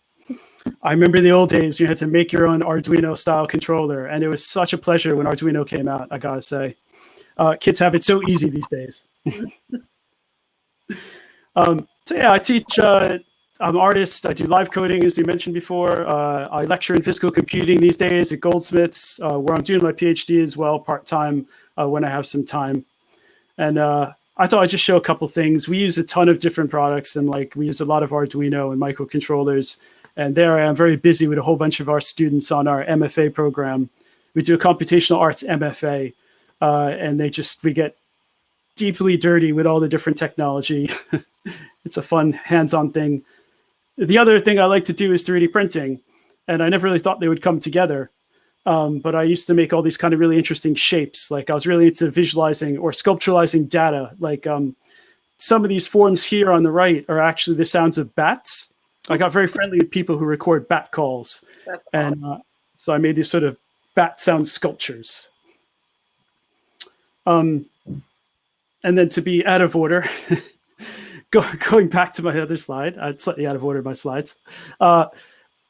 I remember the old days. You had to make your own Arduino style controller, and it was such a pleasure when Arduino came out. I gotta say, kids have it so easy these days. So yeah, I teach. I'm an artist. I do live coding, as we mentioned before. I lecture in physical computing these days at Goldsmiths, where I'm doing my PhD as well, part-time when I have some time. And I thought I'd just show a couple things. We use a ton of different products, and we use a lot of Arduino and microcontrollers. And there I am, very busy with a whole bunch of our students on our MFA program. We do a computational arts MFA, and we get deeply dirty with all the different technology. It's a fun hands-on thing. The other thing I like to do is 3D printing, and I never really thought they would come together. But I used to make all these kind of really interesting shapes. I was really into visualizing or sculpturalizing data. Some of these forms here on the right are actually the sounds of bats. I got very friendly with people who record bat calls. And so I made these sort of bat sound sculptures. And then to be out of order, going back to my other slide, I'm slightly out of order my slides. I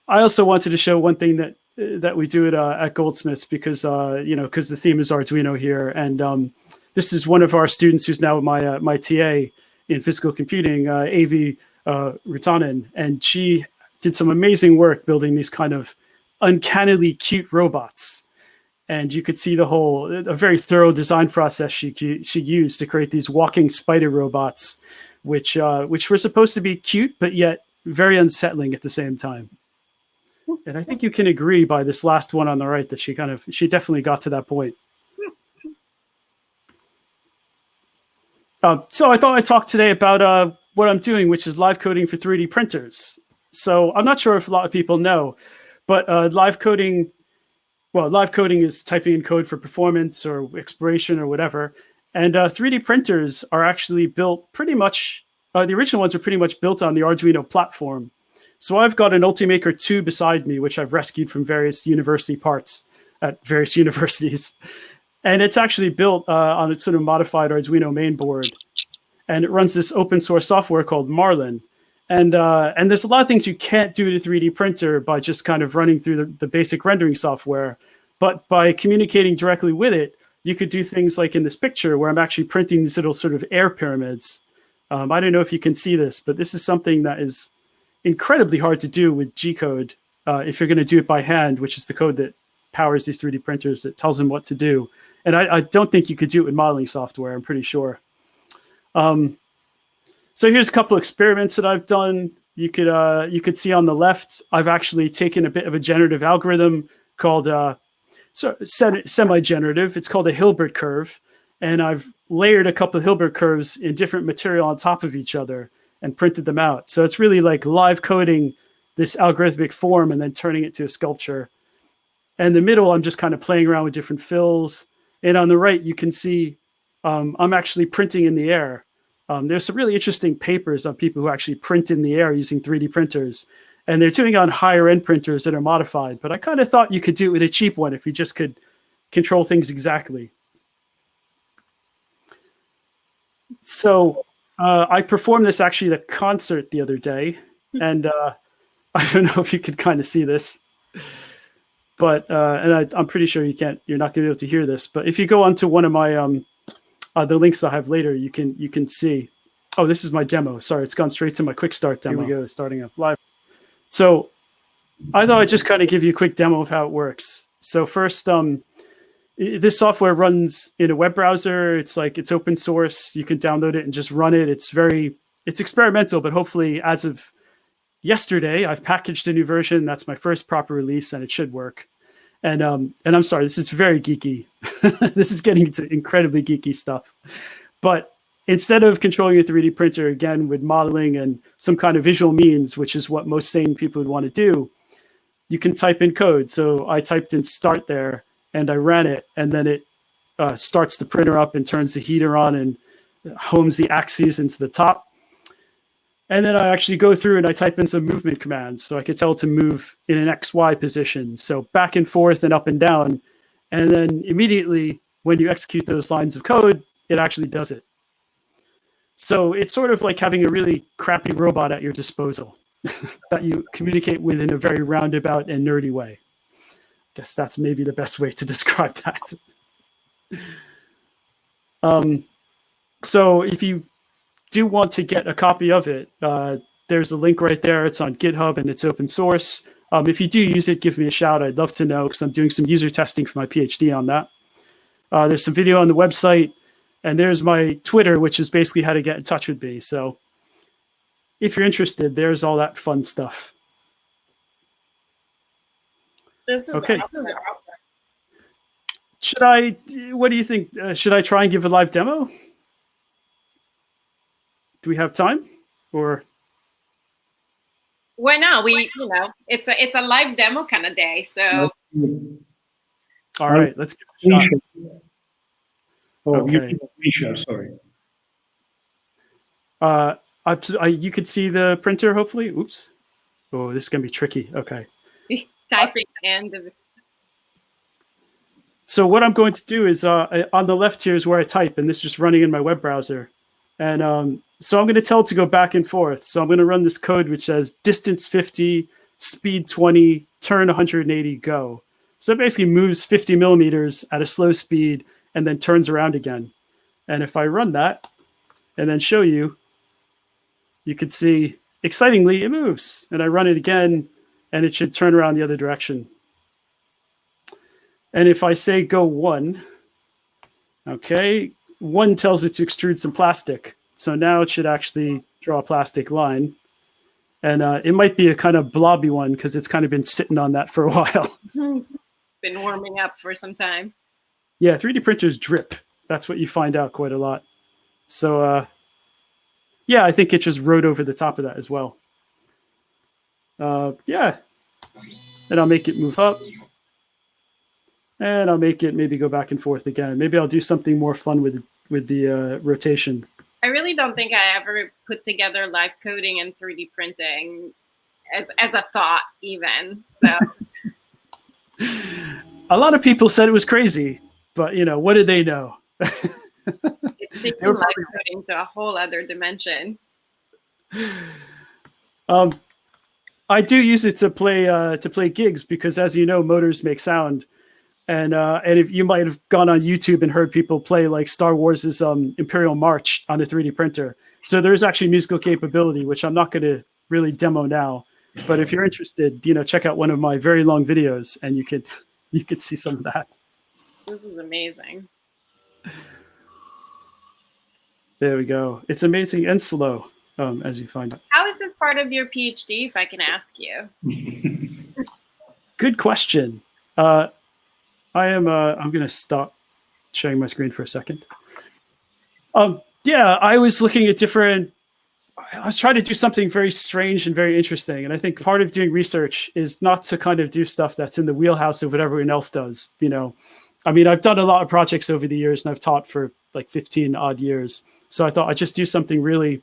also wanted to show one thing that we do at Goldsmiths because the theme is Arduino here, and this is one of our students who's now my TA in physical computing, Avi Rutanen, and she did some amazing work building these kind of uncannily cute robots. And you could see a very thorough design process she used to create these walking spider robots, which were supposed to be cute, but yet very unsettling at the same time. And I think you can agree by this last one on the right that she definitely got to that point. So I thought I'd talk today about what I'm doing, which is live coding for 3D printers. So I'm not sure if a lot of people know, but live coding is typing in code for performance or exploration or whatever. And 3D printers are actually built pretty much, the original ones are pretty much built on the Arduino platform. So I've got an Ultimaker 2 beside me, which I've rescued from various university parts at various universities. And it's actually built on a sort of modified Arduino mainboard. And it runs this open source software called Marlin. And there's a lot of things you can't do to 3D printer by just kind of running through the basic rendering software. But by communicating directly with it, you could do things like in this picture where I'm actually printing these little sort of air pyramids. I don't know if you can see this, but this is something that is incredibly hard to do with G-code if you're going to do it by hand, which is the code that powers these 3D printers that tells them what to do. And I don't think you could do it with modeling software, I'm pretty sure. So here's a couple experiments that I've done. You could see on the left, I've actually taken a bit of a generative algorithm called semi-generative. It's called a Hilbert curve. And I've layered a couple of Hilbert curves in different material on top of each other and printed them out. So it's really like live coding this algorithmic form and then turning it to a sculpture. And the middle, I'm just kind of playing around with different fills. And on the right, you can see I'm actually printing in the air. There's some really interesting papers on people who actually print in the air using 3D printers. And they're doing it on higher end printers that are modified. But I kind of thought you could do it with a cheap one if you just could control things exactly. So I performed this actually at a concert the other day. And I don't know if you could kind of see this. But I'm pretty sure you're not going to be able to hear this. But if you go onto one of my the links I have later, you can see. Oh, this is my demo. Sorry, it's gone straight to my quick start demo. Here we go, starting up live. So I thought I'd just kind of give you a quick demo of how it works. So first, this software runs in a web browser. It's open source. You can download it and just run it. It's experimental, but hopefully as of yesterday, I've packaged a new version. That's my first proper release, and it should work. And I'm sorry, this is very geeky. This is getting into incredibly geeky stuff. But instead of controlling a 3D printer, again, with modeling and some kind of visual means, which is what most sane people would want to do, you can type in code. So I typed in start there, and I ran it, and then it starts the printer up and turns the heater on and homes the axes into the top. And then I actually go through and I type in some movement commands. So I could tell it to move in an XY position. So back and forth and up and down. And then immediately when you execute those lines of code, it actually does it. So it's sort of like having a really crappy robot at your disposal that you communicate with in a very roundabout and nerdy way. I guess that's maybe the best way to describe that. So if you do want to get a copy of it, there's a link right there. It's on GitHub and it's open source. If you do use it, give me a shout. I'd love to know because I'm doing some user testing for my PhD on that. There's some video on the website, and there's my Twitter, which is basically how to get in touch with me. So if you're interested, there's all that fun stuff. This is okay. Awesome. What do you think? Should I try and give a live demo? Do we have time, or? Why not? It's a live demo kind of day. So. All right, let's give it a shot. Oh, okay. Sorry. You could see the printer, hopefully. Oops. Oh, this is gonna be tricky. Okay. Typing and. So what I'm going to do is on the left here is where I type, and this is just running in my web browser. And so I'm going to tell it to go back and forth. So I'm going to run this code which says distance 50, speed 20, turn 180, go. So it basically moves 50 millimeters at a slow speed and then turns around again. And if I run that and then show you, you can see, excitingly, it moves. And I run it again, and it should turn around the other direction. And if I say go 1, okay, 1 tells it to extrude some plastic. So now it should actually draw a plastic line. And it might be a kind of blobby one because it's kind of been sitting on that for a while. Been warming up for some time. Yeah, 3D printers drip. That's what you find out quite a lot. So yeah, I think it just rode over the top of that as well. Yeah. And I'll make it move up. And I'll make it maybe go back and forth again. Maybe I'll do something more fun with the rotation. I really don't think I ever put together live coding and 3D printing as a thought even. So a lot of people said it was crazy, but what did they know? It's taking live coding to a whole other dimension. I do use it to play gigs because, as you know, motors make sound. And if you might have gone on YouTube and heard people play like Star Wars's Imperial March on a 3D printer. So there's actually musical capability, which I'm not going to really demo now. But if you're interested, check out one of my very long videos, and you could see some of that. This is amazing. There we go. It's amazing and slow. as you find it. How is this part of your PhD, if I can ask you? Good question. I'm going to stop sharing my screen for a second. Yeah, I was looking at I was trying to do something very strange and very interesting. And I think part of doing research is not to kind of do stuff that's in the wheelhouse of what everyone else does. I mean, I've done a lot of projects over the years and I've taught for like 15 odd years. So I thought I'd just do something really,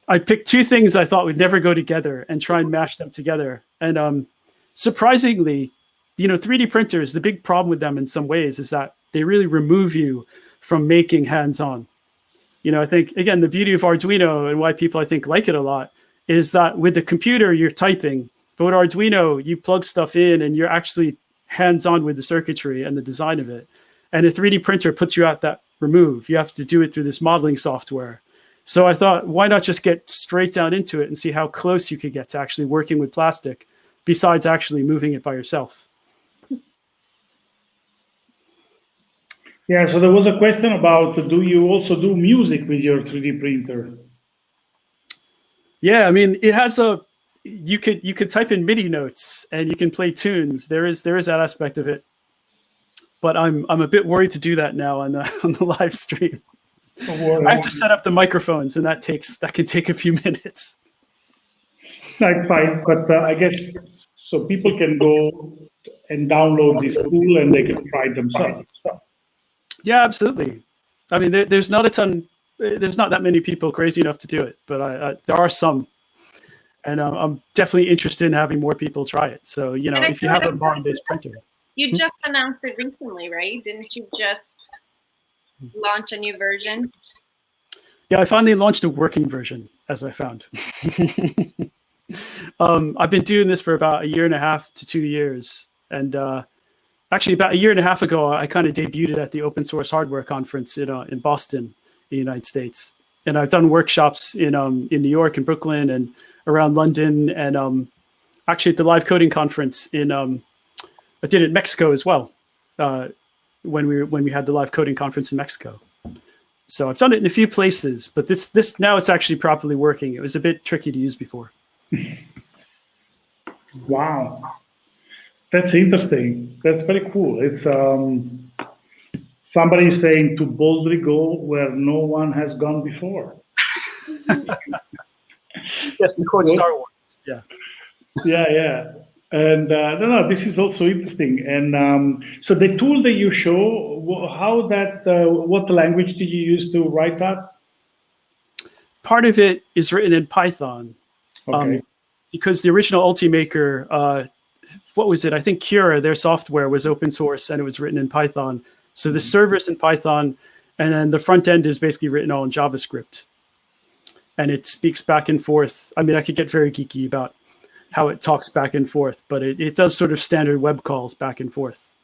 I picked two things I thought would never go together and try and mash them together. And surprisingly, 3D printers, the big problem with them in some ways is that they really remove you from making hands-on. I think, again, the beauty of Arduino and why people, I think, like it a lot is that with the computer, you're typing. But with Arduino, you plug stuff in and you're actually hands-on with the circuitry and the design of it. And a 3D printer puts you at that remove. You have to do it through this modeling software. So I thought, why not just get straight down into it and see how close you could get to actually working with plastic besides actually moving it by yourself. Yeah, so there was a question about, do you also do music with your 3D printer? Yeah, I mean, it has you could type in MIDI notes and you can play tunes. There is that aspect of it. But I'm a bit worried to do that now on the live stream. I have to set up the microphones, and that can take a few minutes. No, it's fine, but I guess so people can go and download this tool and they can try it themselves. Yeah, absolutely. I mean, there's not that many people crazy enough to do it, but there are some. And I'm definitely interested in having more people try it. So, if you have a modern-based printer. You just announced it recently, right? Didn't you just launch a new version? Yeah, I finally launched a working version, as I found. I've been doing this for about 1.5 to 2 years. And actually, about 1.5 years ago, I kind of debuted it at the Open Source Hardware Conference in Boston, in the United States. And I've done workshops in New York and Brooklyn and around London. And actually at the Live Coding Conference I did it in Mexico as well, when we had the Live Coding Conference in Mexico. So I've done it in a few places, but this now it's actually properly working. It was a bit tricky to use before. Wow, that's interesting. That's very cool. It's somebody saying to boldly go where no one has gone before. Yes, the quote Star Wars. Yeah. Yeah. And no, this is also interesting. And so the tool that you show, what language did you use to write that? Part of it is written in Python. Okay. Because the original Ultimaker, what was it? I think Cura, their software, was open source and it was written in Python. So the server's in Python, and then the front end is basically written all in JavaScript. And it speaks back and forth. I mean, I could get very geeky about how it talks back and forth, but it does sort of standard web calls back and forth.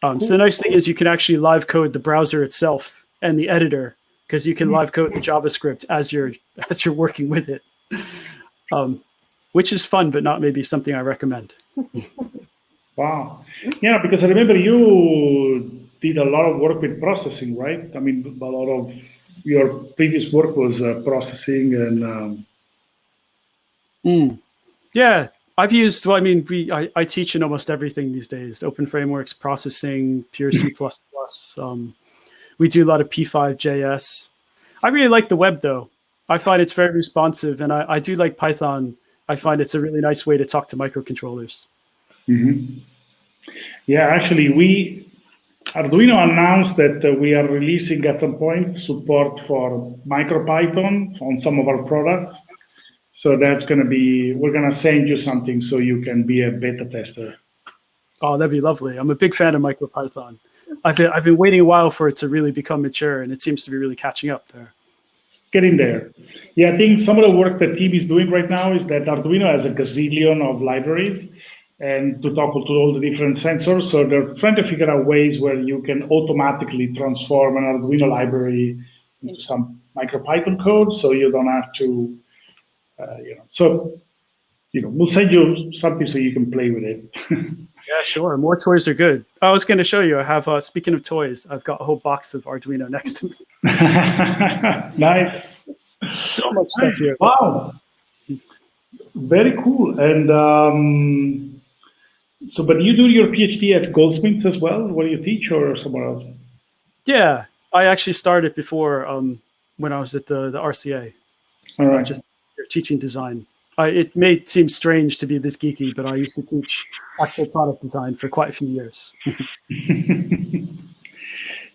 So the nice thing is you can actually live code the browser itself and the editor, because you can live code the JavaScript as you're working with it, which is fun, but not maybe something I recommend. Wow. Yeah, because I remember you did a lot of work with processing, right? I mean, a lot of your previous work was processing and... Yeah, I've used, I teach in almost everything these days. Open frameworks, processing, pure C++. We do a lot of P5.js. I really like the web, though. I find it's very responsive, and I do like Python. I find it's a really nice way to talk to microcontrollers. Mm-hmm. Yeah, actually, Arduino announced that we are releasing at some point support for MicroPython on some of our products. So that's going to be, we're going to send you something so you can be a beta tester. Oh, that'd be lovely. I'm a big fan of MicroPython. I've been waiting a while for it to really become mature, and it seems to be really catching up there. It's getting there. Yeah, I think some of the work that team is doing right now is that Arduino has a gazillion of libraries and to talk to all the different sensors. So they're trying to figure out ways where you can automatically transform an Arduino library into some MicroPython code, so you don't have to we'll send you something so you can play with it. Yeah, sure. More toys are good. I was going to show you. I have, speaking of toys, I've got a whole box of Arduino next to me. Nice. So much stuff here. Wow. Very cool. And but you do your PhD at Goldsmiths as well, where you teach, or somewhere else? Yeah, I actually started before when I was at the RCA. All right. Just teaching design. It may seem strange to be this geeky, but I used to teach actual product design for quite a few years.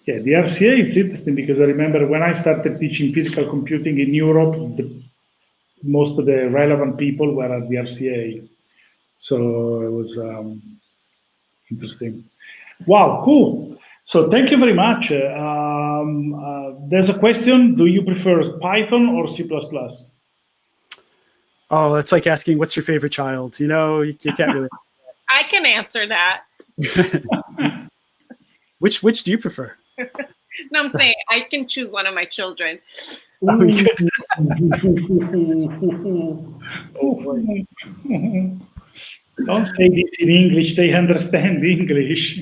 Yeah, the RCA, it's interesting because I remember when I started teaching physical computing in Europe, most of the relevant people were at the RCA. So it was interesting. Wow, cool. So thank you very much. There's a question. Do you prefer Python or C++? Oh, that's like asking, what's your favorite child? You know, you can't really. I can answer that. Which do you prefer? No, I'm saying I can choose one of my children. Oh, yeah. Don't say this in English. They understand English.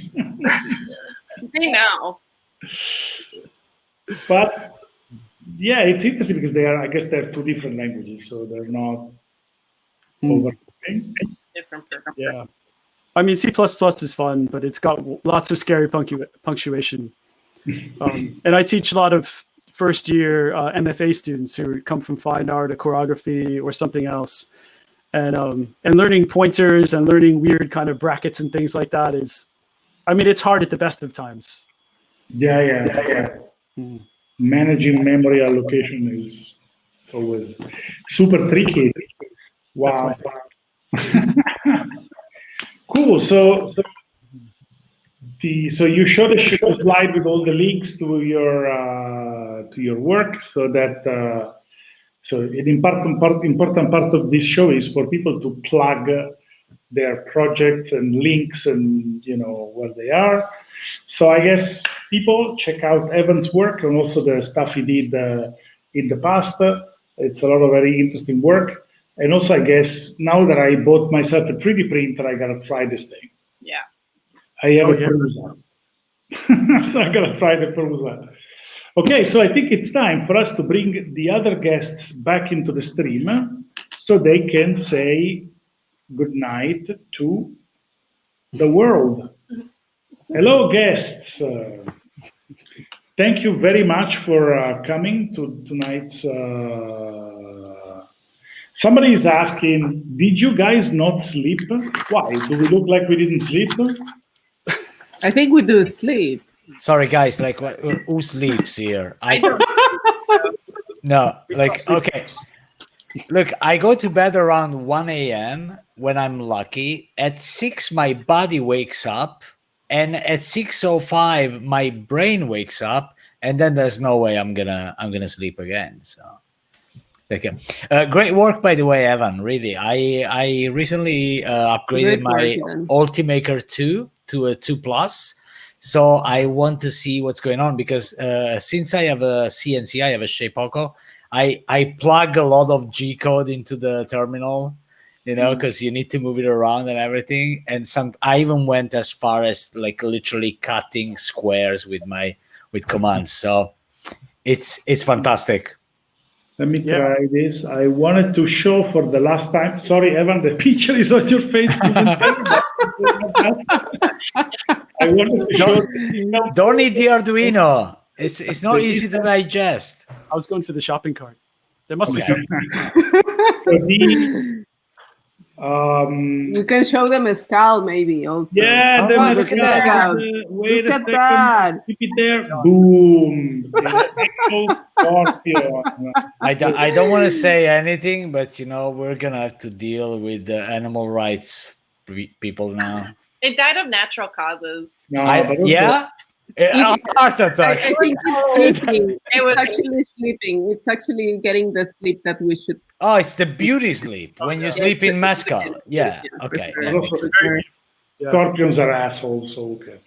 They know. But yeah, it's interesting because I guess they're two different languages, so they're not overlapping. Different. Yeah. I mean, C++ is fun, but it's got lots of scary punctuation. And I teach a lot of first-year MFA students who come from fine art or choreography or something else. And learning pointers and learning weird kind of brackets and things like that is, I mean, it's hard at the best of times. Yeah. Managing memory allocation is always super tricky. Wow. Cool. So you showed a slide with all the links to your work, so that so an important part of this show is for people to plug their projects and links and where they are. So I guess people check out Evan's work and also the stuff he did in the past. It's a lot of very interesting work. And also, I guess now that I bought myself a 3D printer, I gotta try this thing. Yeah. I have a Perusa. So I gotta try the Perusa. Okay, so I think it's time for us to bring the other guests back into the stream so they can say good night to the world. Hello, guests. Thank you very much for coming to tonight's. Somebody is asking, did you guys not sleep? Why? Do we look like we didn't sleep? I think we do sleep. Sorry, guys. Like, who sleeps here? I don't. No, like, okay. Look, I go to bed around 1 a.m. when I'm lucky. At 6, my body wakes up, and at 6:05, my brain wakes up, and then there's no way I'm gonna sleep again. So, okay. Great work, by the way, Evan. Really, I recently upgraded my Ultimaker 2 to a 2+. So I want to see what's going on because since I have a CNC, I have a Shapeoko. I plug a lot of G code into the terminal, because you need to move it around and everything. And I even went as far as like literally cutting squares with commands. So it's fantastic. Let me try this. I wanted to show for the last time. Sorry, Evan, the picture is on your face. I wanted to show. Don't need the Arduino. It's not easy to digest. I was going for the shopping cart. There must be something. You can show them a skull, maybe also. Yeah, look at that. Wait look a at second. that. Keep it there. Boom. I don't want to say anything, but we're gonna have to deal with the animal rights people now. It died of natural causes. No, heart attack. I think it's sleeping. It's actually sleeping. It's actually getting the sleep that we should. Oh, it's the beauty sleep when you sleep in Moscow. Yeah. Okay. Scorpions are assholes, so okay.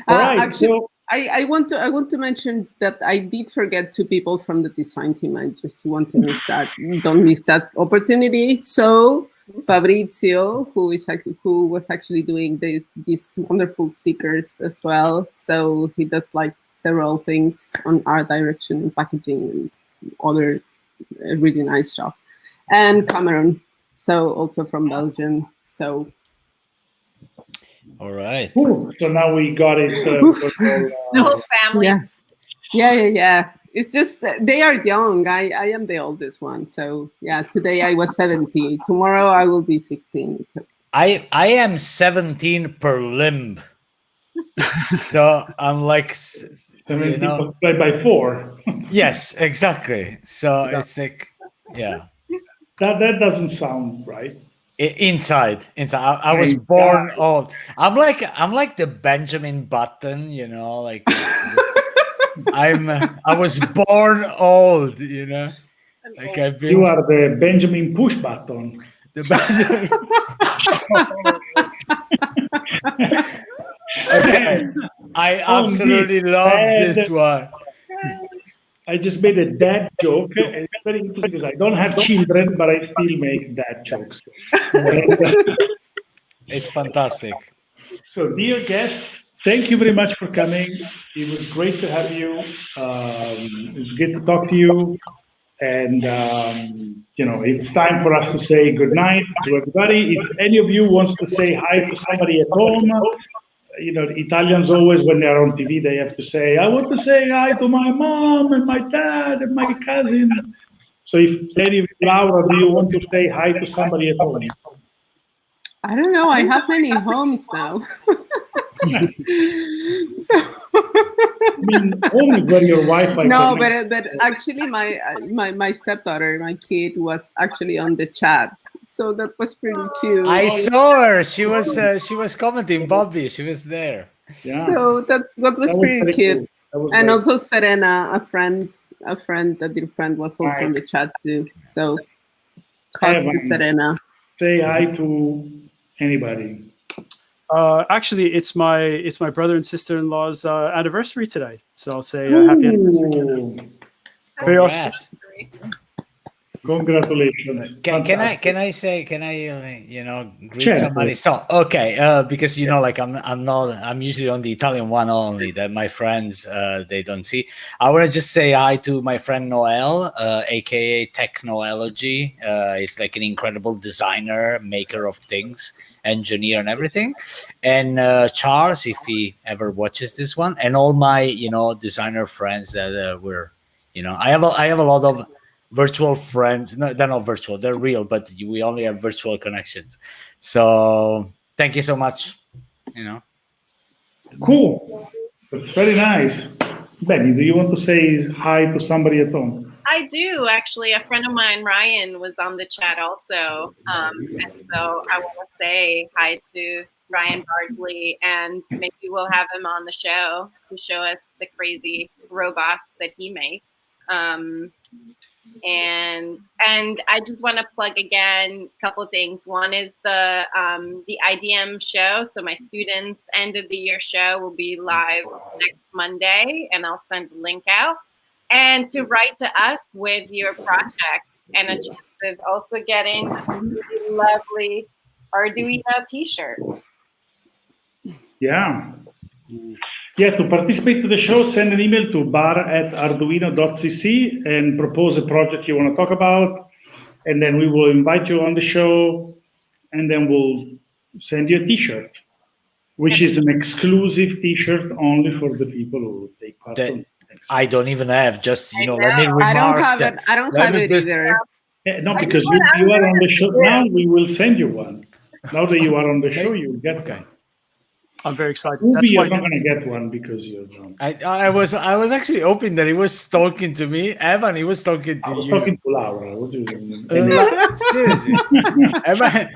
All right. Actually, I want to mention that I did forget 2 people from the design team. I just want to don't miss that opportunity. So Fabrizio, who was actually doing these wonderful stickers as well. So he does like several things on art direction and packaging and other really nice stuff. And Cameron, so also from Belgium. So. All right. Ooh, so now we got it. The whole family. Yeah. It's just they are young. I am the oldest one. So yeah, today I was 17. Tomorrow I will be 16. So. I am 17 per limb. So I'm like 17 multiplied by 4. Yes, exactly. So it's like, yeah. That doesn't sound right. Inside. I was born old. I'm like the Benjamin Button, you know, like I was born old, you know. Like You are the Benjamin push button. The Benjamin. Okay. I absolutely love this one. I just made a dad joke. And it's very interesting because I don't have children, but I still make dad jokes. It's fantastic. So, dear guests, thank you very much for coming. It was great to have you. It was good to talk to you. And, it's time for us to say good night to everybody. If any of you wants to say hi to somebody at home, Italians always, when they're on TV, they have to say, I want to say hi to my mom and my dad and my cousin. So if any of you, Laura, do you want to say hi to somebody at home? I don't know. I have many homes now. So I mean, only where your Wi-Fi. No, but actually, my stepdaughter, my kid, was actually on the chat, so that was pretty cute. I saw her. She was commenting. Bobby, she was there. Yeah. So that was pretty cute. Cool. And also Serena, a dear friend, was also in the chat too. So, hugs to Serena. Say hi to anybody. Actually, it's my brother and sister-in-law's anniversary today, so I'll say happy anniversary. Very awesome. Congratulations. Can I greet somebody? So okay, because I'm usually on the Italian one only that my friends they don't see. I want to just say hi to my friend Noel, aka Technology. He's like an incredible designer, maker of things, engineer and everything. And Charles, if he ever watches this one, and all my designer friends that were I have a lot of virtual friends. No, they're not virtual, they're real, but we only have virtual connections. So thank you so much. Cool. That's very nice. Benny, do you want to say hi to somebody at home? I do, actually. A friend of mine, Ryan, was on the chat also. And so I want to say hi to Ryan Bardsley, and maybe we'll have him on the show to show us the crazy robots that he makes. And I just want to plug again a couple of things. One is the IDM show. So my students' end of the year show will be live next Monday, and I'll send the link out. And to write to us with your projects and a chance of also getting a really lovely Arduino t-shirt. Yeah. Yeah, to participate to the show, send an email to bar@arduino.cc and propose a project you want to talk about. And then we will invite you on the show, and then we'll send you a t-shirt, which is an exclusive t-shirt only for the people who take part in it. I don't even have, just, let me remark. I don't have it either. No, because you are on the show. Now we will send you one. Now that you are on the show, you'll get one. I'm very excited. Ubi, you're not going to get one because you're drunk. I was actually hoping that he was talking to me. Evan, he was talking to you. I was talking to Laura. What do you mean? Seriously. Evan,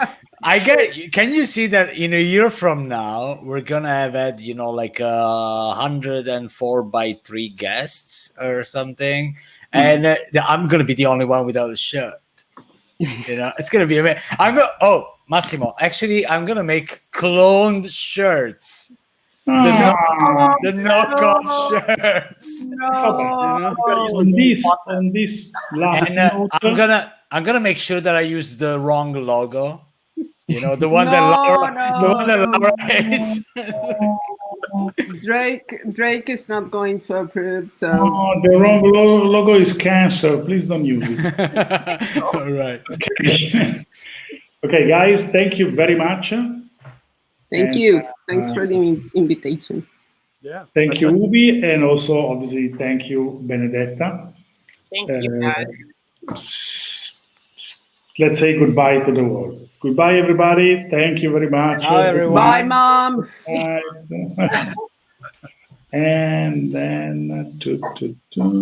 can you see that in a year from now, we're going to have had, like 104x3 guests or something. And I'm going to be the only one without a shirt. It's going to be amazing. Massimo, actually, I'm going to make cloned shirts. The knockoff shirts. On this last and I'm gonna make sure that I use the wrong logo. You know, the one that Laura hates. Drake is not going to approve. So the wrong logo is cancer. Please don't use it. All right. Okay. Okay, guys. Thank you very much. Thank you. Thanks for the invitation. Yeah. Thank you, Ubi, and also obviously thank you, Benedetta. Thank you, guys. Let's say goodbye to the world. Goodbye, everybody. Thank you very much. Bye, everyone. Bye, Mom. Bye. And then